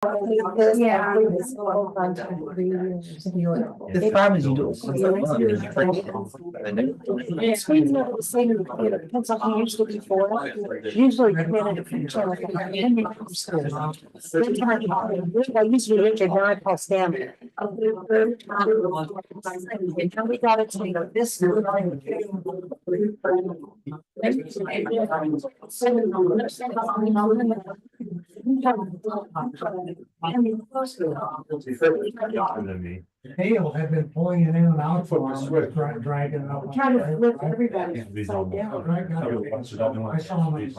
Yeah. The problem is you do. Sweden never the same, depends on who used it before. Usually come in a picture like a Indian school. I usually look at John Paul Stanley. And we got it to this. Hail had been pulling it in and out for a while, dragging it up. Trying to flip everybody upside down. I saw him.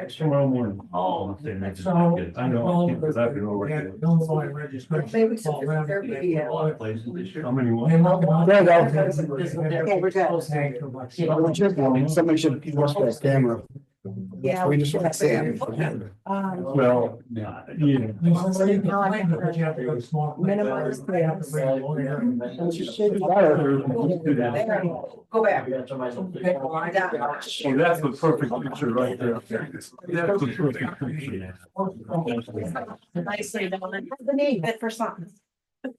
Tomorrow morning. Oh. I know, because I've been over here. Illinois registration. Maybe it's there could be A lot of places this year. How many? There you go. Okay, we're good. Somebody should watch that camera. Yeah. We just want to see him. Well, yeah. Minimize things. Go back. Oh, that's the perfect picture right there. That's the perfect picture. Nicely done. The name, but for something. If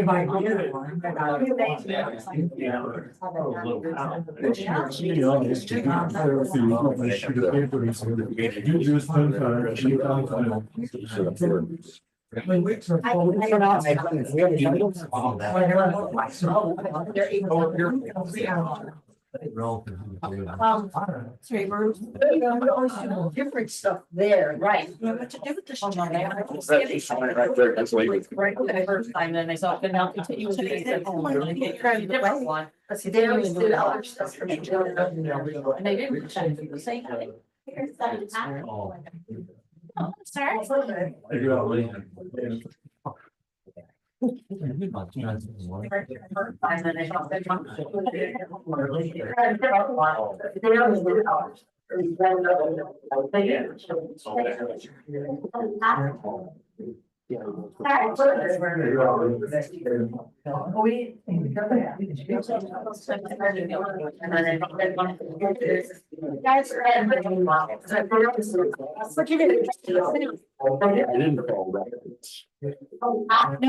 I get it. Three rooms. Different stuff there, right? What to do with this? Right the first time, then I saw it now continue to be. Different one. But see, they always did other stuff for me. And they didn't check the same thing. Oh, sorry.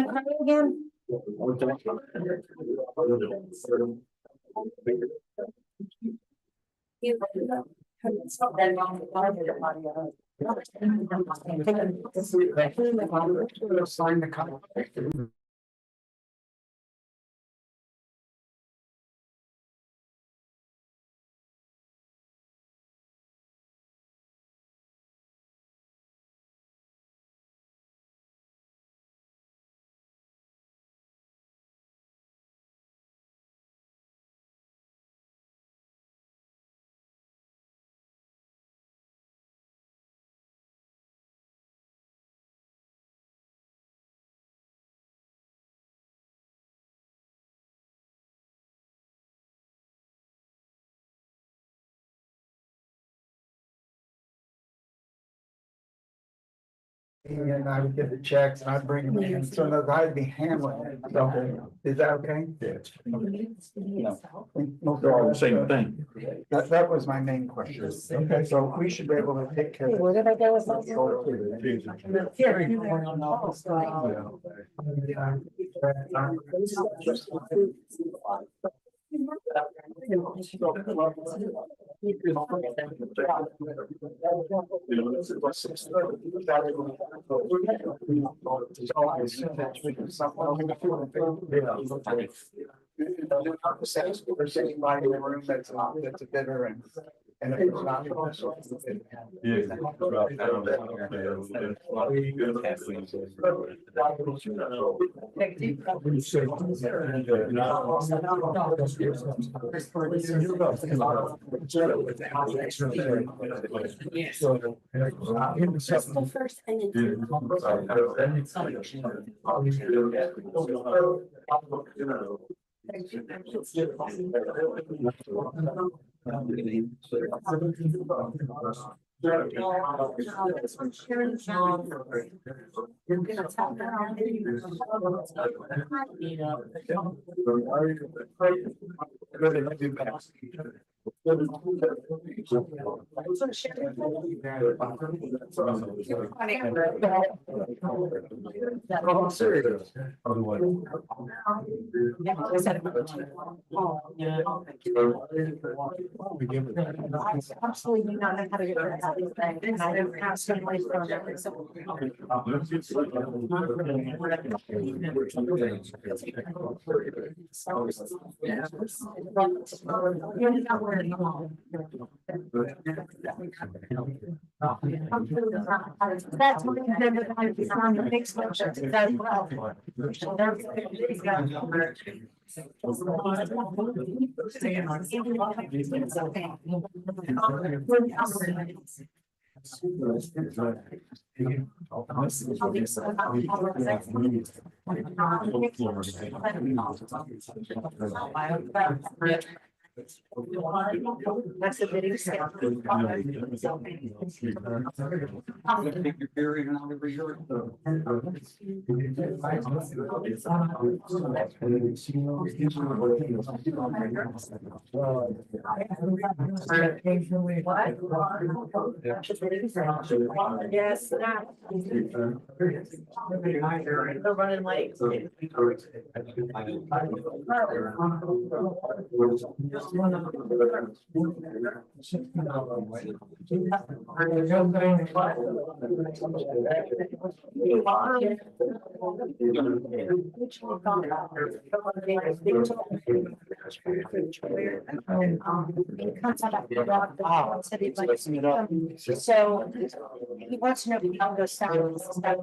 Again. Sign the contract. And I would get the checks and I'd bring them in, so no, I'd be handling it. So, is that okay? Yeah. No, They're all the same thing. That was my main question. Okay, so we should be able to take care of it. Where did I go with that? There's anybody in the room that's a bidder and if it's not. The first and Absolutely not know how to get rid of that thing, and I don't have somebody from every single. You're not wearing them all. That's what you did with the mixed motions, that's well. That's a video. Yes. They're running late. So he wants to know if I'll go south. I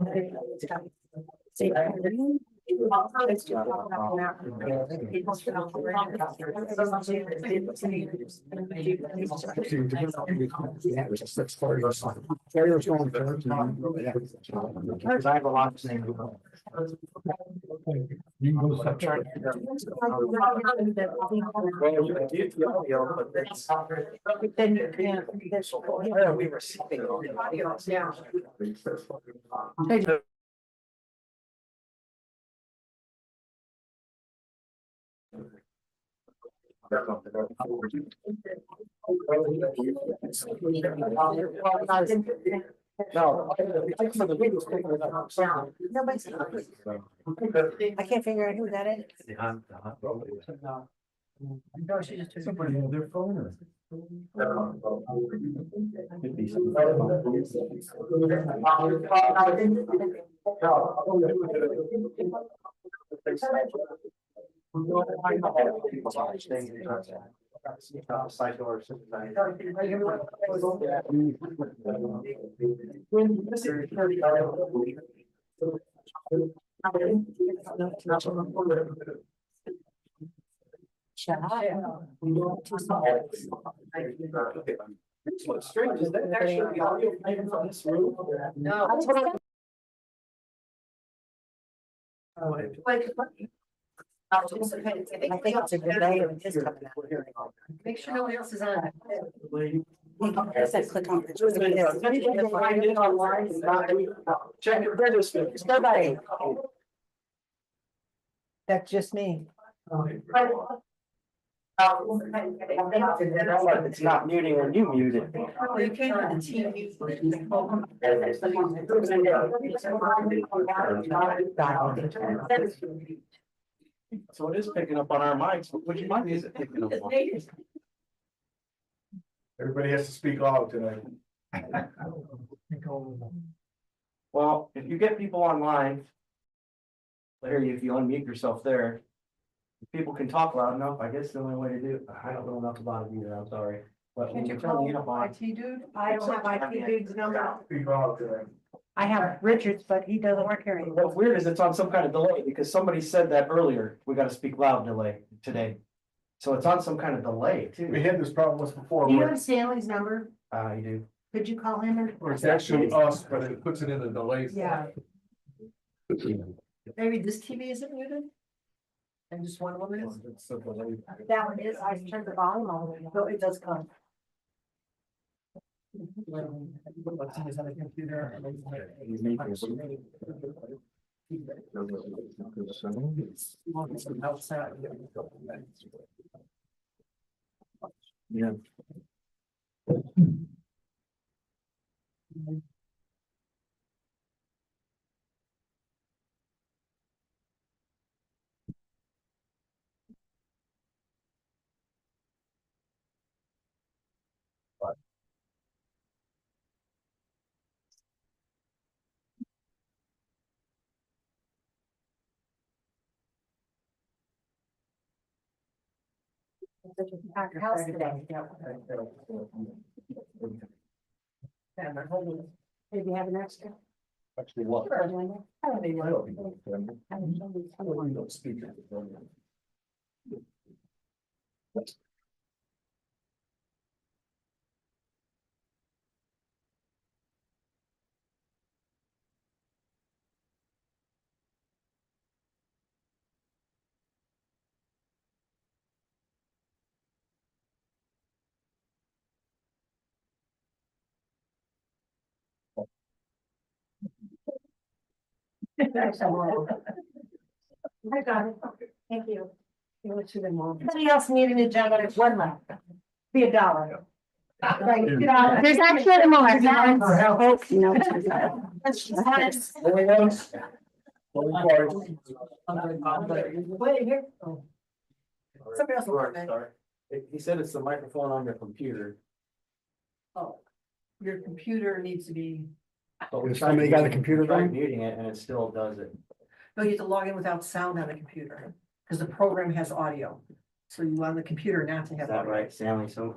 have a lot to say. You can go stop trying. Then you can't. We were sitting on it. Yeah. No. I can't figure out who that is. No, she just took Somebody on their phone. Side doors. Shut up. What's strange is that actually the audio playing from this room? No. That's what I- I think it's a good day when his coming out. Make sure nobody else is on. I said click on it. Check your register. Nobody. That's just me. It's not muting when you mute it. You can't hear the team. So it is picking up on our mics, but would you mind, is it picking up on? Everybody has to speak loud tonight. Well, if you get people online. Larry, if you unmute yourself there. If people can talk loud enough, I guess the only way to do it, I don't know enough about it either, I'm sorry. But when you turn the on. IT dude? I don't have IT dude's number. Speak loud tonight. I have Richards, but he doesn't work here anymore. What's weird is it's on some kind of delay, because somebody said that earlier, we gotta speak loud delay today. So it's on some kind of delay We too. had this problem once before, Do you where have Stanley's number? You do. Could you call him and? where it's actually us, but it puts it in a delay. Yeah. Maybe this TV isn't muted? And just one of them is? It's a delay. That one is, I turned the volume all the way, so it does come. Yeah. Our house today. Did you have an extra? Actually, what? Sure, Linda. I don't think I one. don't think it's them. I don't know. I don't even speak at the moment. I got it. Thank you. You went to them all. Anybody else need an agenda? There's one left. Be $1. Right, $1. There's actually more. Oh, no. Anything else? Wait, here. Somebody else will start. He said it's the microphone on your computer. Oh, your computer needs to be, But we Has tried somebody got a muting- computer we tried going? muting it and it still does it. no, you have to log in without sound on the computer, because the program has audio. So you want the computer not to Is have. that audio. right, Stanley? So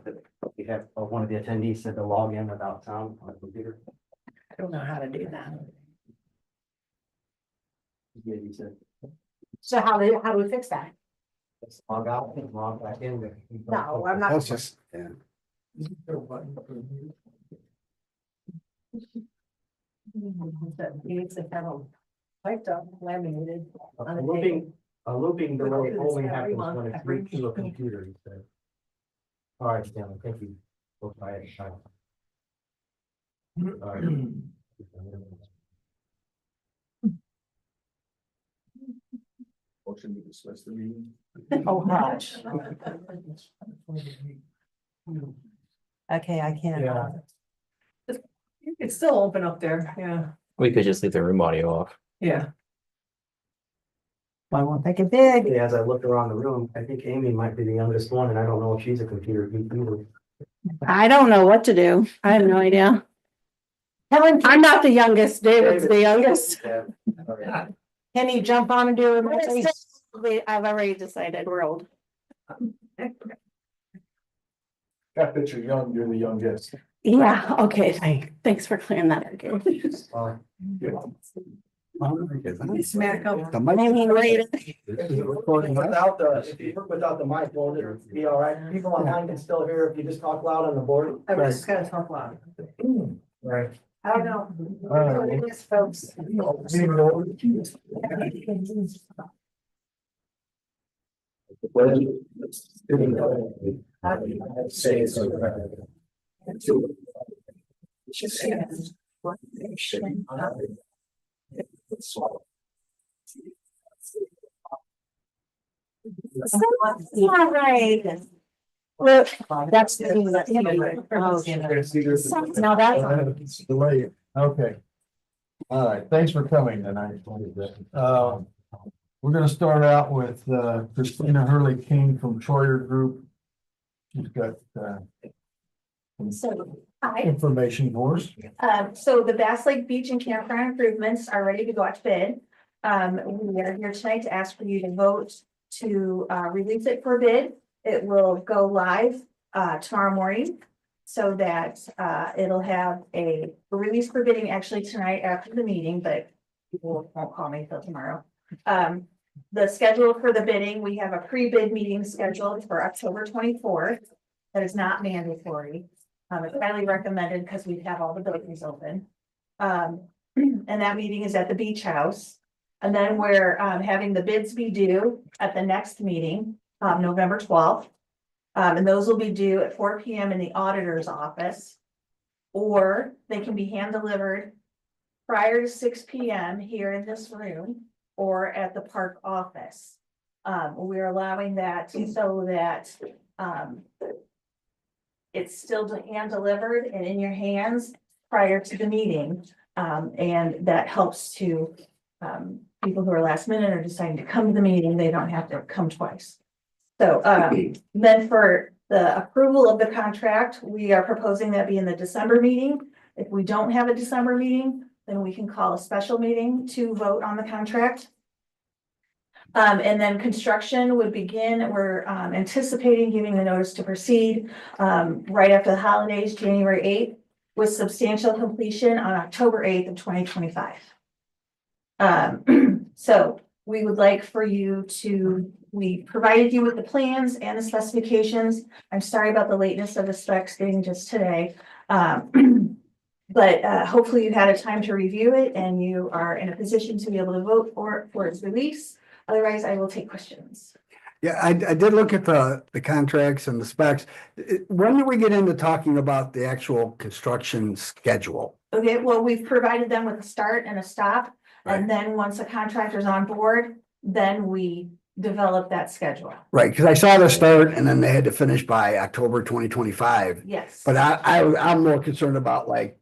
we have, one of the attendees said to log in without sound on the computer. I don't know how to do that. Yeah, he said, So how do we fix that? let's log out and log back in. No, I'm not. That's just, yeah. That needs to have them typed up, laminated. A looping We go delay through this only every happens month, when it's every linked to a meeting. computer, he said. All right, Stanley, thank you. We'll try it. All right. Motion to dismiss the meeting. Oh, gosh. Okay, I can. Yeah. You can still open up there, yeah, We could just leave the room audio off. yeah. I won't take it big. As I look around the room, I think Amy might be the youngest one, and I don't know if she's a computer geek either. I don't know what to do. I have no idea. Helen, I'm not the youngest. David's the youngest. Yeah. All right. can you jump on and do it? I've already decided we're old. Got that you're young, you're the youngest. Yeah, okay, thanks for clearing that up. Smack up. The I mean, wait, Without the, if you work without the mic, will it be all right? People online can still hear if you just talk loud on the board. I was just gotta talk loud. Right. I don't know. Alright. It is, folks. all right. Look, That's the thing that. Now that's. Delay. Okay. All right, thanks for coming tonight. We're gonna start out with Christina Hurley King from Troyer Group. She's got So, hi, information for us. so the Bass Lake Beach and Campground improvements are ready to go out to bid. We are here tonight to ask for you to vote to release it for bid. It will go live tomorrow morning. So that it'll have a release for bidding actually tonight after the meeting, but people won't call me till tomorrow. The schedule for the bidding, we have a pre-bid meeting scheduled for October 24th. That is not mandatory. It's highly recommended because we have all the buildings open. And that meeting is at the beach house. And then we're having the bids be due at the next meeting, November 12th. And those will be due at 4 p.m. in the auditor's office. Or they can be hand delivered prior to 6 p.m. here in this room or at the park office. We're allowing that so that it's still hand delivered and in your hands prior to the meeting. And that helps to, people who are last minute or deciding to come to the meeting, they don't have to come twice. So, then for the approval of the contract, we are proposing that be in the December meeting. If we don't have a December meeting, then we can call a special meeting to vote on the contract. And then construction would begin, we're anticipating giving the notice to proceed right after the holidays, January 8th, with substantial completion on October 8th of 2025. So we would like for you to, we provided you with the plans and the specifications. I'm sorry about the lateness of the specs getting just today. But hopefully you've had a time to review it and you are in a position to be able to vote for its release. Otherwise, I will take questions. Yeah, I did look at the contracts and the specs. When do we get into talking about the actual construction schedule? Okay, well, we've provided them with a start and a stop. And then once a contractor's on board, then we develop that schedule. Right, because I saw the start and then they had to finish by October 2025. Yes. But I'm more concerned about like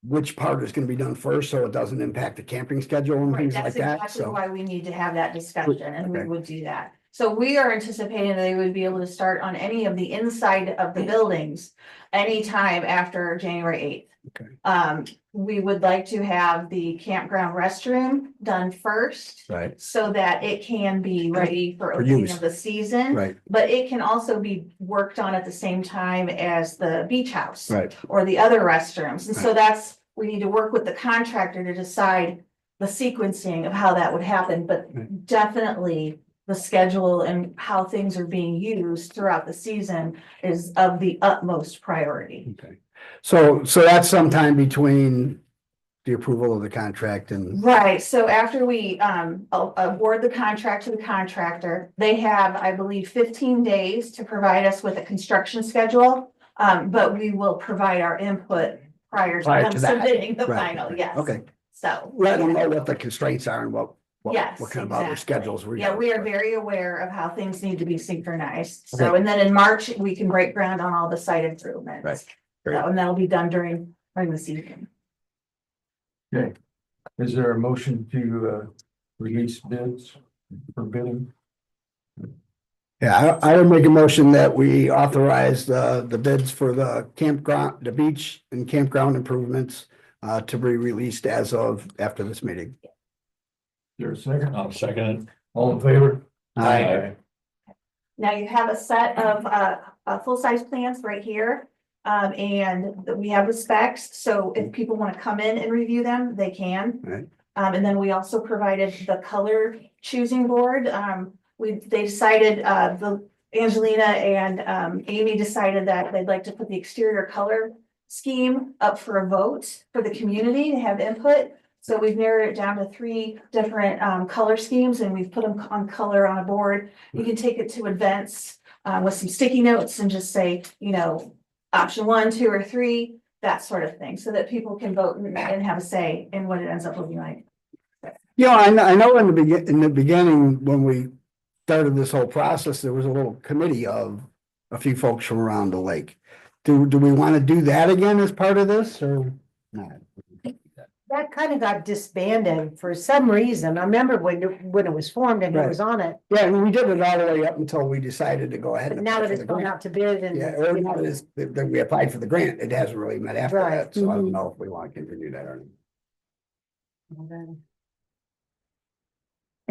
which part is gonna be done first, so it doesn't impact the camping schedule and Right, things like that's that, exactly so. why we need to have that discussion and we Okay. would do that. So we are anticipating they would be able to start on any of the inside of the buildings anytime after January 8th. Okay. We would like to have the campground restroom done first. Right, So that it can be ready for opening use. of the season. right, But it can also be worked on at the same time as the beach house. right. Or the other restrooms. And so that's, we need to work with the contractor to decide the sequencing of how that would happen, but Right. definitely the schedule and how things are being used throughout the season is of the utmost priority. Okay. So that's sometime between the approval of the contract and, Right, so after we award the contract to the contractor, they have, I believe, 15 days to provide us with a construction schedule. But we will provide our input prior to Prior them to that. submitting the Right. final, yes. okay, So. let them know what the constraints are and what Yes, kind of other exactly. schedules we're. Yeah, we are very aware of how things need to be synchronized. So, Okay. and then in March, we can break ground on all the site improvements. Right. So, Great. and that'll be done during the season. Okay, is there a motion to release bids for bidding? Yeah, I would make a motion that we authorize the bids for the campground, the beach and campground improvements to be released as of after this meeting. Is there a second? I'll second it. All in favor? Aye. Now you have a set of full-size plans right here. And we have the specs, so if people want to come in and review them, they can. Right. And then we also provided the color choosing board. They decided, Angelina and Amy decided that they'd like to put the exterior color scheme up for a vote for the community to have input. So we've narrowed it down to 3 different color schemes and we've put them on color on a board. You can take it to events with some sticky notes and just say, you know, option 1, 2, or 3, that sort of thing, so that people can vote and have a say in what it ends up looking like. You know, I know in the beginning, when we started this whole process, there was a little committee of a few folks from around the lake. Do we want to do that again as part of this or not? That kind of got disbanded for some reason. I remember when it was formed and it was on it, Yeah, and we did it all the way up until we decided to go ahead. but and now apply that for it's the going grant. out to bid and. Yeah, or now that we applied for the grant, it hasn't really met after Right. that, so I Mhm. don't know if we want to continue that or not.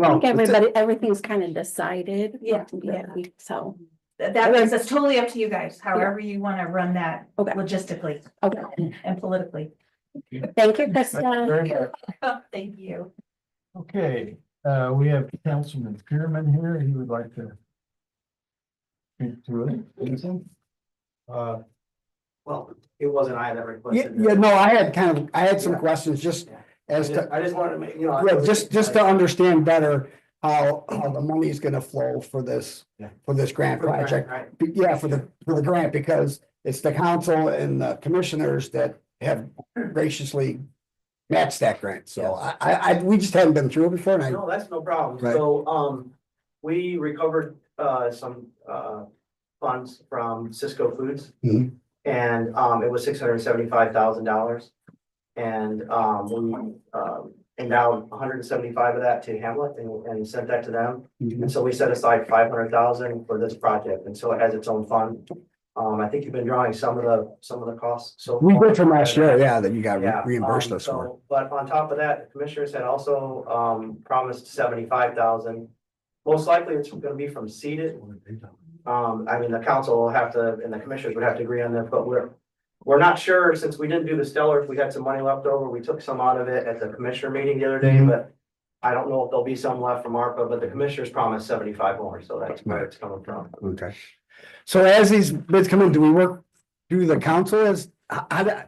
I think everything's kind of decided. Yeah. So, That is, it's totally up to you guys, however you want to run that Okay. logistically okay. and politically. Thank you, Thank you Krista. very much. Thank you. Okay, we have Councilman Pierman here. He would like to speak to it. Anything? Well, it wasn't I that Yeah, requested. yeah, no, I had some Yeah. questions just as to, I just wanted to make, you know. yeah, just to understand better how the money is gonna flow for this, Yeah. for this grant For the grant, project. right. Yeah, for the grant, because it's the council and the commissioners that have graciously matched that grant, so we just hadn't been through it before, and I, No, that's no problem. Right. So, we recovered, some, funds from Cisco Foods. Mhm. And, it was $675,000. And, we, endowed 175 of that to Hamlet and sent that to them. And so we set aside 500,000 for this project, and so it has its own fund. I think you've been drawing some of the costs, so. We did from last year, yeah, that you got Yeah, reimbursed us for. so, but on top of that, the commissioners had also, promised 75,000. Most likely it's gonna be from seeded. I mean, the council will have to, and the commissioners would have to agree on that, but we're not sure, since we didn't do the stellar, if we had some money left over, we took some out of it at the commissioner meeting the other day, but I don't know if there'll be some left from ARPA, but the commissioners promised 75 more, so that's where it's coming from. Okay. So as these bids come in, do we work through the council as, I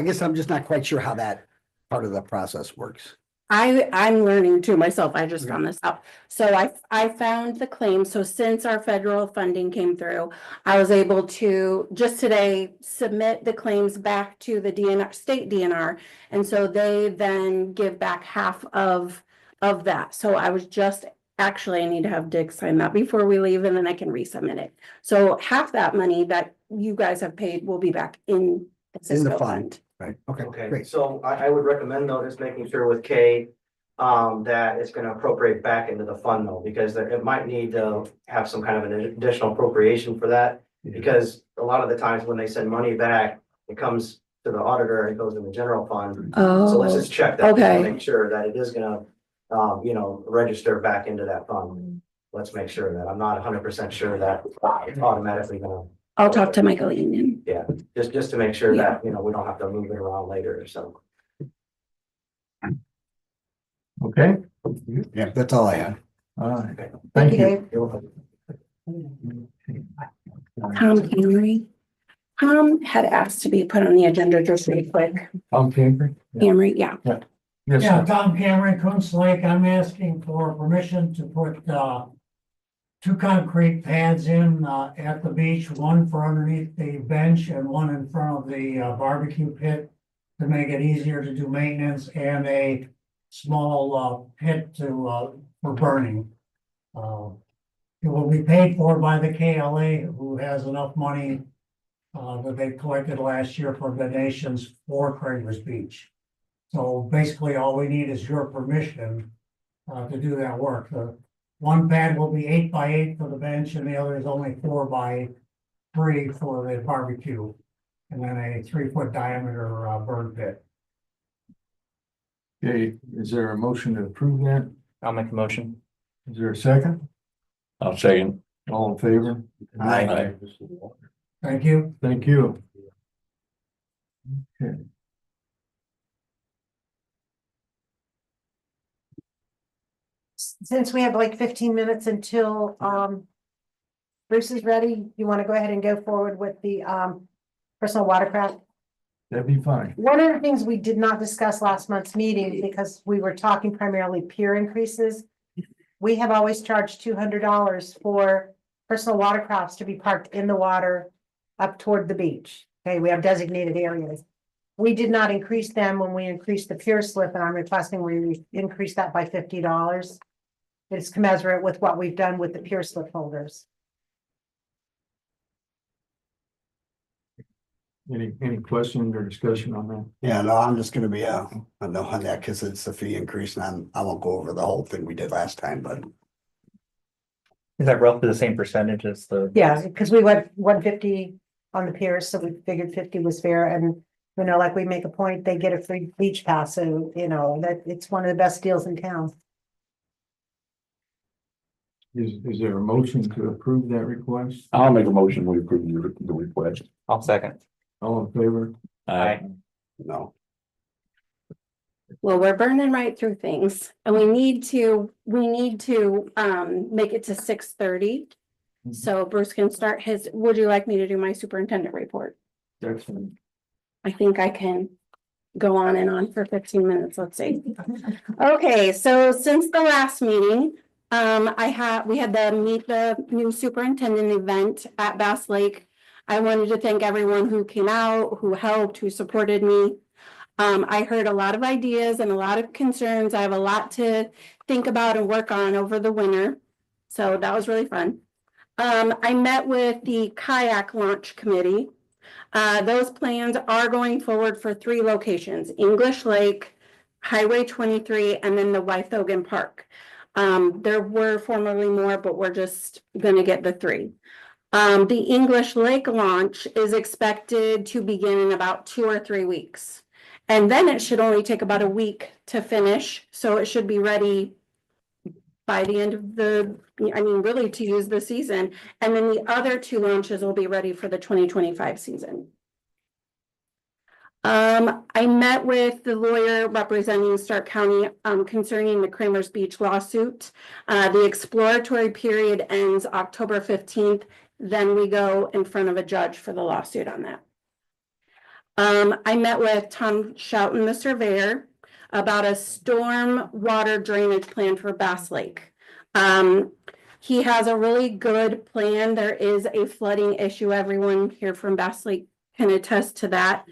guess I'm just not quite sure how that part of the process works. I'm learning too myself. I just found this out. So I found the claim. So since our federal funding came through, I was able to just today submit the claims back to the DNR, state DNR. And so they then give back half of that. So I was just, actually, I need to have Dick sign that before we leave and then I can resubmit it. So half that money that you guys have paid will be back in the In the Cisco fund. fund. Right, okay, Okay, great. so I would recommend though, just making sure with Kay, that it's gonna appropriate back into the fund though, because it might need to have some kind of an additional appropriation for that. Because a lot of the times when they send money back, it comes to the auditor and it goes in the general fund. So let's just check that, okay. to make sure that it is gonna, register back into that fund. Let's make sure that, I'm not 100% sure that it's automatically gonna, I'll talk to Michael Union. just to make sure that, we don't have to move it around later or so. Okay, Yeah, that's all I had. all right. Okay. Thank you. Dave. Tom Camry. Tom had asked to be put on the agenda just really quick. Tom Camper? Camry, yeah. Yes, Yeah, sir. Tom Cameron, Coons Lake, I'm asking for permission to put, two concrete pads in, at the beach, one for underneath the bench and one in front of the barbecue pit to make it easier to do maintenance, and a small, pit to, for burning. It will be paid for by the KLA, who has enough money, that they collected last year for donations for Craigers Beach. So basically, all we need is your permission to do that work. The one pad will be 8 by 8 for the bench, and the other is only 4 by 3 for the barbecue. And then a 3-foot diameter burn pit. Okay, is there a motion to approve that? I'll make a motion. Is there a second? I'll second. All in favor? Aye. Thank you. Thank you. Okay. Since we have like 15 minutes until Bruce is ready, you want to go ahead and go forward with the personal watercraft? That'd be fine. One of the things we did not discuss last month's meeting, because we were talking primarily pier increases. We have always charged $200 for personal watercrafts to be parked in the water up toward the beach. Okay, we have designated areas. We did not increase them when we increased the pier slip, and I'm requesting we increase that by $50. It's commensurate with what we've done with the pier slip holders. Any questions or discussion on that? Yeah, no, I'm just gonna be a no on that because it's a fee increase and I won't go over the whole thing we did last time, but. Is that roughly the same percentage as the? Yeah, because we went 150 on the piers, so we figured 50 was fair, and like we make a point, they get a free beach pass, so that it's one of the best deals in town. Is there a motion to approve that request? I'll make a motion, we approve the request. I'll second. All in favor? Aye. No, Well, we're burning right through things and we need to make it to 6:30. So Bruce can start his, would you like me to do my superintendent report? Excellent. I think I can go on and on for 15 minutes. Let's see. Okay, so since the last meeting, we had the meet the new superintendent event at Bass Lake. I wanted to thank everyone who came out, who helped, who supported me. I heard a lot of ideas and a lot of concerns. I have a lot to think about and work on over the winter. So that was really fun. I met with the kayak launch committee. Those plans are going forward for 3 locations, English Lake, Highway 23, and then the Wythogan Park. There were formerly more, but we're just gonna get the 3. The English Lake launch is expected to begin in about 2 or 3 weeks. And then it should only take about a week to finish, so it should be ready by the end of really to use the season. And then the other 2 launches will be ready for the 2025 season. I met with the lawyer representing Stark County concerning the Cramers Beach lawsuit. The exploratory period ends October 15th. Then we go in front of a judge for the lawsuit on that. I met with Tom Schouten, the surveyor, about a storm water drainage plan for Bass Lake. He has a really good plan. There is a flooding issue. Everyone here from Bass Lake can attest to that.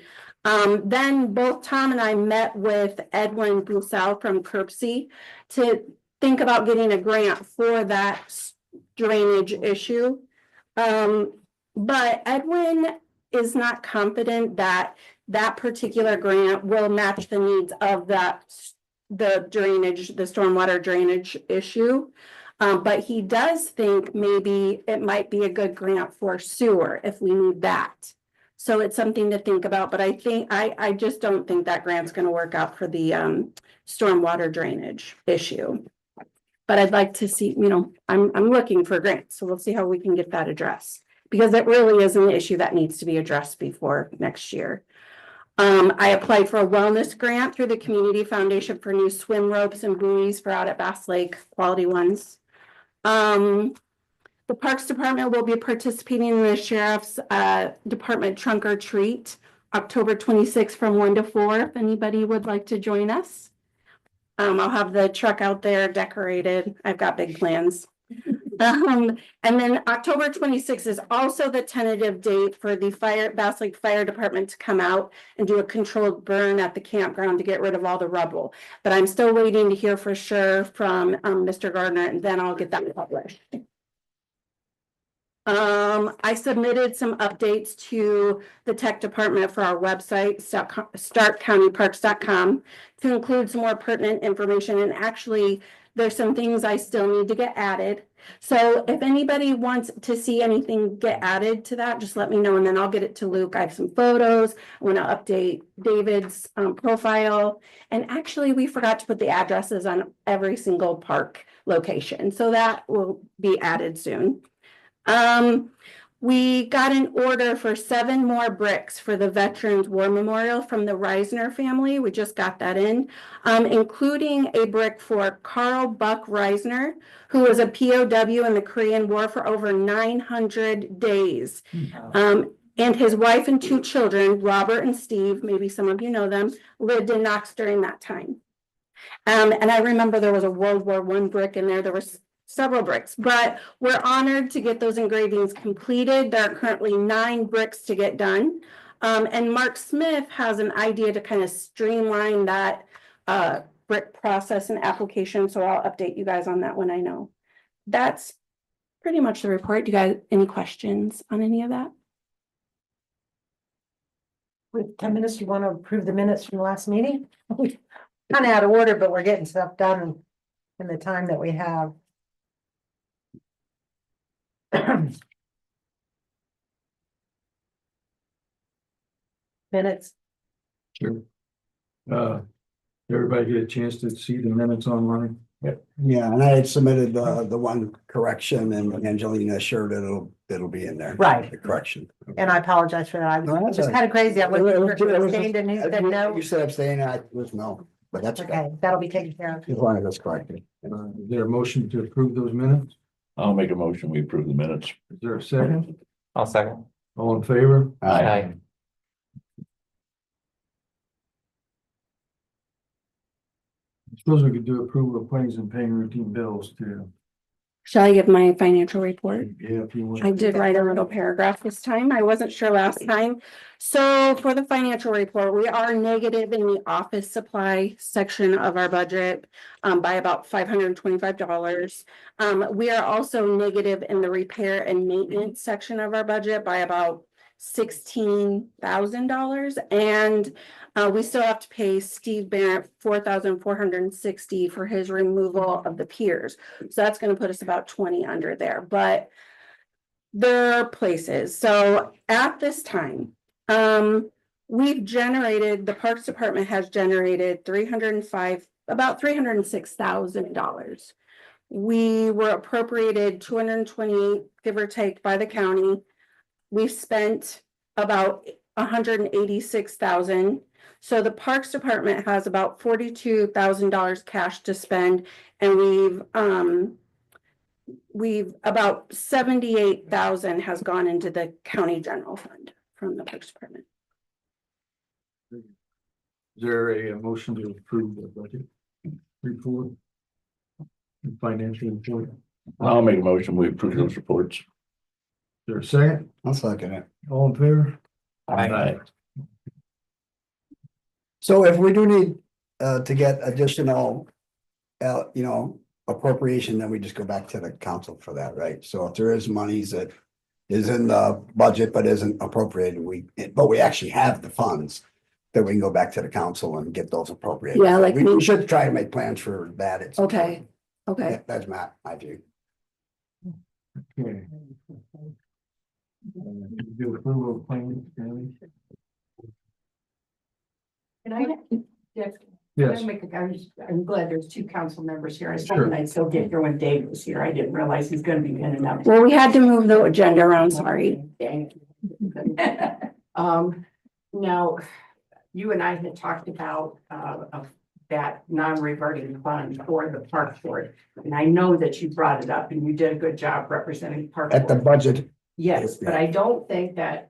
Then both Tom and I met with Edwin Broussel from Curbsy to think about getting a grant for that drainage issue. But Edwin is not confident that that particular grant will match the needs of the stormwater drainage issue. But he does think maybe it might be a good grant for sewer if we need that. So it's something to think about, but I just don't think that grant's gonna work out for the stormwater drainage issue. But I'd like to see, I'm looking for grants, so we'll see how we can get that addressed. Because it really is an issue that needs to be addressed before next year. I applied for a wellness grant through the Community Foundation for new swim ropes and buoys for out at Bass Lake, quality ones. The Parks Department will be participating in the Sheriff's Department Trunk or Treat, October 26th from 1 to 4, if anybody would like to join us. I'll have the truck out there decorated. I've got big plans. And then October 26th is also the tentative date for the Bass Lake Fire Department to come out and do a controlled burn at the campground to get rid of all the rubble. But I'm still waiting to hear for sure from Mr. Gardner, and then I'll get that published. I submitted some updates to the tech department for our website, starkcountyparks.com, to include some more pertinent information. And actually, there's some things I still need to get added. So if anybody wants to see anything get added to that, just let me know and then I'll get it to Luke. I have some photos. I want to update David's profile. And actually, we forgot to put the addresses on every single park location. So that will be added soon. We got an order for 7 more bricks for the Veterans War Memorial from the Reisner family. We just got that in, including a brick for Carl Buck Reisner, who was a POW in the Korean War for over 900 days. And his wife and 2 children, Robert and Steve, maybe some of you know them, lived in Knox during that time. And I remember there was a World War I brick in there. There was several bricks, but we're honored to get those engravings completed. There are currently 9 bricks to get done. And Mark Smith has an idea to kind of streamline that brick process and application. So I'll update you guys on that when I know. That's pretty much the report. Do you guys any questions on any of that? With 10 minutes, you want to approve the minutes from the last meeting? Kind of out of order, but we're getting stuff done in the time that we have. Minutes. Sure. Everybody get a chance to see the minutes online? Yeah, and I had submitted the one correction and Angelina assured it'll be in there. Right. The correction. And I apologize for that. No, I that's was just all kind of crazy. I It was- wasn't sure if you abstained and he said no. You said abstain, I was no, but that's okay, Okay, that'll be taken care of. as long as that's corrected. Is there a motion to approve those minutes? I'll make a motion, we approve the minutes. Is there a second? I'll second. All in favor? Aye. I suppose we could do approval of claims and paying routine bills too. Shall I give my financial report? Yeah, if you want. I did write a little paragraph this time. I wasn't sure last time. So for the financial report, we are negative in the office supply section of our budget by about $525. We are also negative in the repair and maintenance section of our budget by about $16,000. And we still have to pay Steve Barrett $4,460 for his removal of the piers. So that's gonna put us about 20 under there, but there are places. So at this time, we've generated, the Parks Department has generated about $306,000. We were appropriated 228, give or take, by the county. We've spent about 186,000. So the Parks Department has about $42,000 cash to spend, and we've about 78,000 has gone into the county general fund from the Parks Department. Is there a motion to approve the budget report? And financial report? Is I'll make a motion, we approve those reports. there a second? I'll second it. All in favor? Aye. So if we do need to get additional, appropriation, then we just go back to the council for that, right? So if there is monies that is in the budget but isn't appropriated, but we actually have the funds, then we can go back to the council and get those appropriated. Yeah, like We should try to make plans for that. It's Okay, okay. Yeah, that's my view. Okay. Do approval of claims, Danny? Can I? Yes. Yes. I'm glad there's two council members here. I was Sure. hoping I'd still get here when Dave was here. I didn't realize he's gonna be in and out. Well, we had to move the agenda around, sorry. Dang. Now, you and I had talked about, of that non-reverting fund for the park board. And I know that you brought it up and you did a good job representing park At the board. budget, Yes, but I don't think that,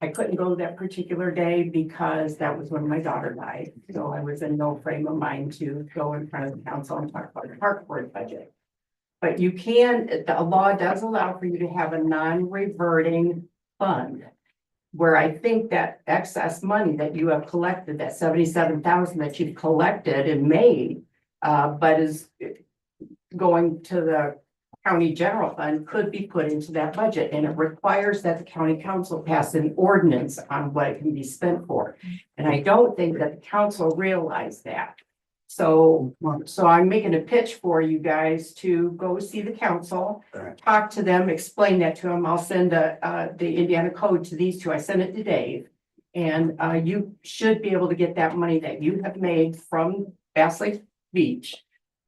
I couldn't go that particular day because that was when my daughter died. So I was in no frame of mind to go in front of the council and talk about the park board budget. But you can, the law does allow for you to have a non-reverting fund. Where I think that excess money that you have collected, that 77,000 that you've collected and made, but is going to the county general fund could be put into that budget, and it requires that the county council pass an ordinance on what it can be spent for. And I don't think that the council realized that. So I'm making a pitch for you guys to go see the council, Alright. talk to them, explain that to them. I'll send the Indiana code to these two. I sent it to Dave. And you should be able to get that money that you have made from Bass Lake Beach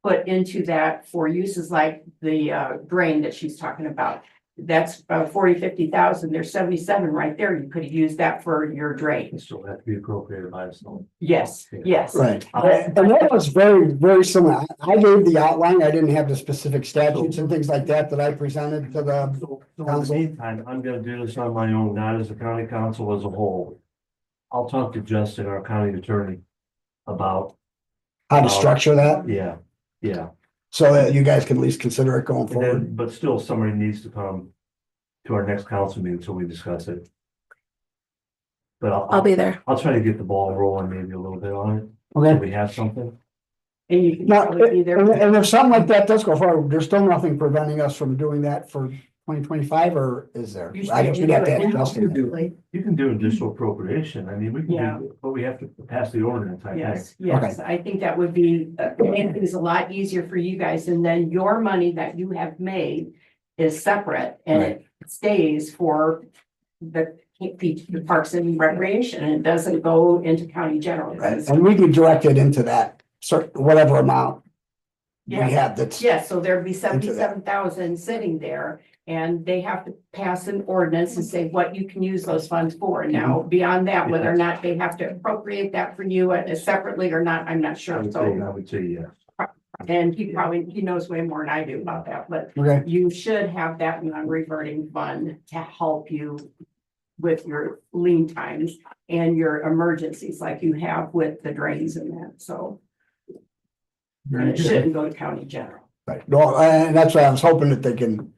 put into that for uses like the drain that she's talking about. That's 50,000. There's 77 right there. You could have used that for your drain. Still have to be appropriated by us. Yes, yes. right. And that was very, very similar. I gave the outline. I didn't have the specific statutes and things like that that I presented to the So in the meantime, I'm gonna do this on my own, not as a county council as a whole. I'll talk to Justin, our county attorney, about, how to structure that, yeah. so that you guys can at least consider it going And forward. then, but still, somebody needs to come to our next council meeting so we discuss it. But I'll be there. I'll try to get the ball rolling maybe a little bit on it, so Okay. we have something. And you can Now, probably be there. and if something like that does go forward, there's still nothing preventing us from doing that for 2025, or is there? You I guess we'd have to should ask do Justin. it. You can do additional appropriation, I mean, we Yeah. can do, but we have to pass the ordinance, I think. Yes, I think that would be, make things a lot easier for you guys, and then your money that you have made is separate, and it stays for the Parks and Recreation, and it doesn't go into county general. Right, and we could direct it into that certain, whatever amount we Yeah. have that's. Yes, so there'd be Into that. 77,000 sitting there, and they have to pass an ordinance and say what you can use those funds for. Now, beyond that, whether or not they have to appropriate that for you separately or not, I'm not I sure. would say, So, I would say yes. and he knows way more than I do about that, but Okay, you should have that non-reverting fund to help you with your lean times and your emergencies like you have with the drains and that, so. And it shouldn't go to county general. right, no, and that's why I was hoping that they can.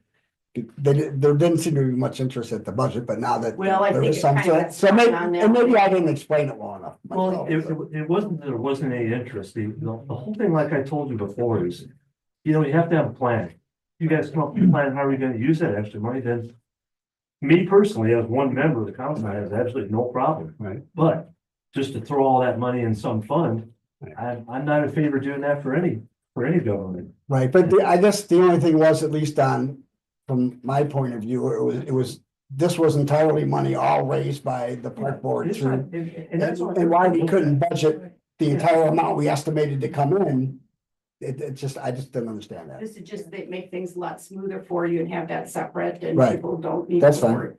There didn't seem to be much interest at the budget, but now that. Well, I there think is it some, kind of so maybe, on that. and maybe I didn't explain it well enough. Well, myself. it wasn't, that there wasn't any interest, the whole thing, like I told you before, is, you know, you have to have a plan. You guys come up with a plan, how are we gonna use that extra money, then me personally, as one member of the council, I have absolutely no problem. Right. But just to throw all that money in some fund, I'm not in favor of doing that for any government. Right, but I guess the only thing was, at least from my point of view, this was entirely money all raised by the park board It's through. not- and that's what- And why we couldn't budget the entire amount we estimated to come in, I just didn't understand that. This is just, they make things a lot smoother for you and have that separate and Right. people don't need. That's to fine. worry.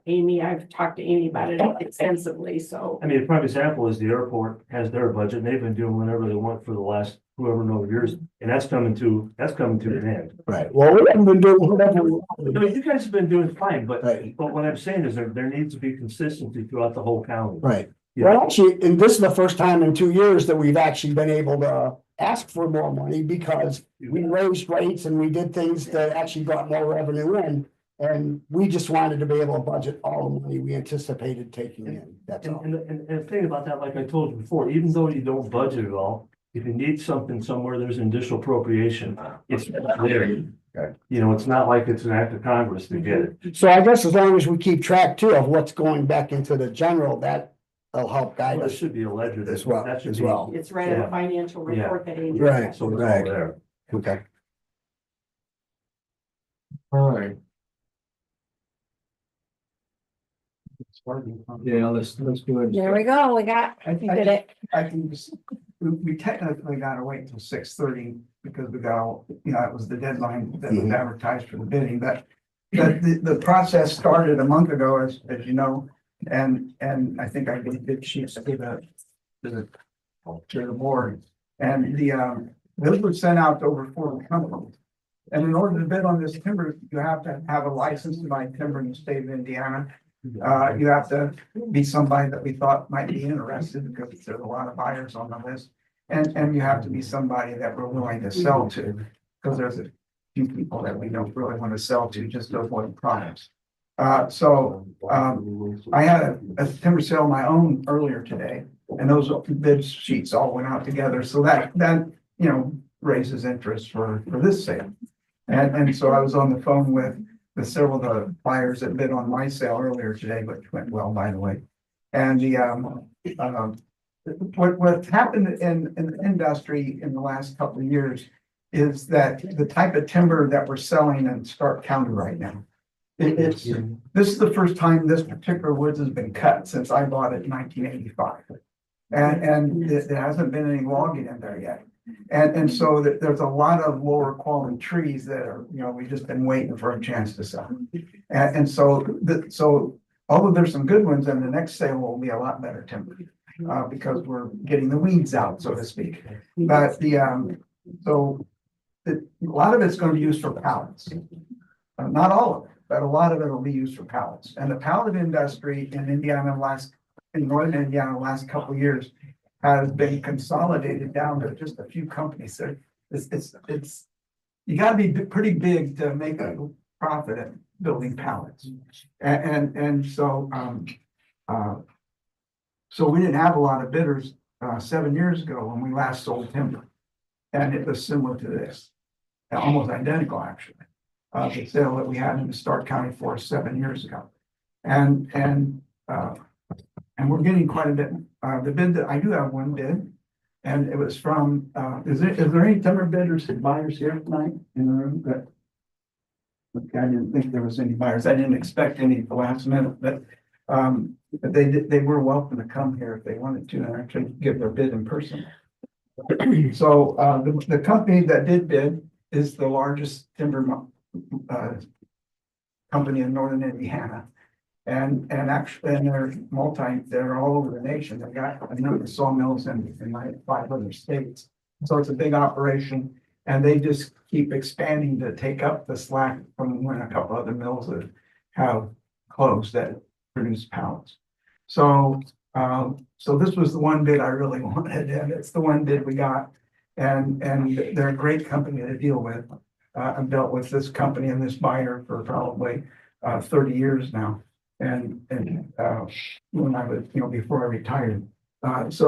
Amy, I've talked to Amy about it extensively, so. I mean, a prime example is the airport has their budget, and they've been doing whatever they want for the last whoever knows years, and that's coming to an end. Right, well, we haven't been doing whatever we I wanted. mean, you guys have been doing fine, but Right. what I'm saying is there needs to be consistency throughout the whole county. Right, Yeah. well, actually, and this is the first time in 2 years that we've actually been able to ask for more money, because we raised rates and we did things that actually got more revenue in. And we just wanted to be able to budget all the money we anticipated taking in, that's all. And the thing about that, like I told you before, even though you don't budget at all, if you need something somewhere, there's an additional appropriation, it's there. Okay. You know, it's not like it's an act of Congress to get it. So I guess as long as we keep track too of what's going back into the general, that'll help guide There us. should be a ledger. As well, That should as be- well. It's right in the financial report that Amy. Right. So it's all Right. there. Okay. All right. Yeah, let's do it. There we go. We did it. I can just, we technically gotta wait till 6:30 because we got, it was the deadline that was advertised for the bidding, but the process started a month ago, as you know, and I think I gave bid sheets to the board. And those were sent out to over 40 companies. And in order to bid on this timber, you have to have a license to buy timber in the state of Indiana. You have to be somebody that we thought might be interested, because there's a lot of buyers on the list. And you have to be somebody that we're willing to sell to, because there's a few people that we don't really want to sell to, just those one products. I had a timber sale of my own earlier today, and those bid sheets all went out together, so that raises interest for this sale. And so I was on the phone with several of the buyers that bid on my sale earlier today, which went well, by the way. And what's happened in the industry in the last couple of years is that the type of timber that we're selling in Stark County right now, this is the first time this particular woods has been cut since I bought it in 1985. And there hasn't been any logging in there yet. And so there's a lot of lower quality trees that are, we've just been waiting for a chance to sell. And so although there's some good ones, and the next sale will be a lot better timber, because we're getting the weeds out, so to speak. But a lot of it's going to be used for pallets. Not all of it, but a lot of it will be used for pallets. And the pallet industry in northern Indiana, the last couple of years has been consolidated down to just a few companies. So it's you got to be pretty big to make a profit at building pallets, and so we didn't have a lot of bidders 7 years ago when we last sold timber, and it was similar to this, almost identical actually, the sale that we had in the Stark County Forest 7 years ago, and we're getting quite a bit. The bid that I do have one bid, and it was from, is there any timber bidders and buyers here tonight in the room? But I didn't think there was any buyers. I didn't expect any at the last minute, but they were welcome to come here if they wanted to and actually give their bid in person. So the company that did bid is the largest timber company in northern Indiana. And they're all over the nation. They got a number of sawmills in 5 other states. So it's a big operation, and they just keep expanding to take up the slack from when a couple other mills that have closed that produce pallets. So this was the one bid I really wanted, and it's the one bid we got. And they're a great company to deal with. I've dealt with this company and this buyer for probably 30 years now. And when I was, before I retired, it's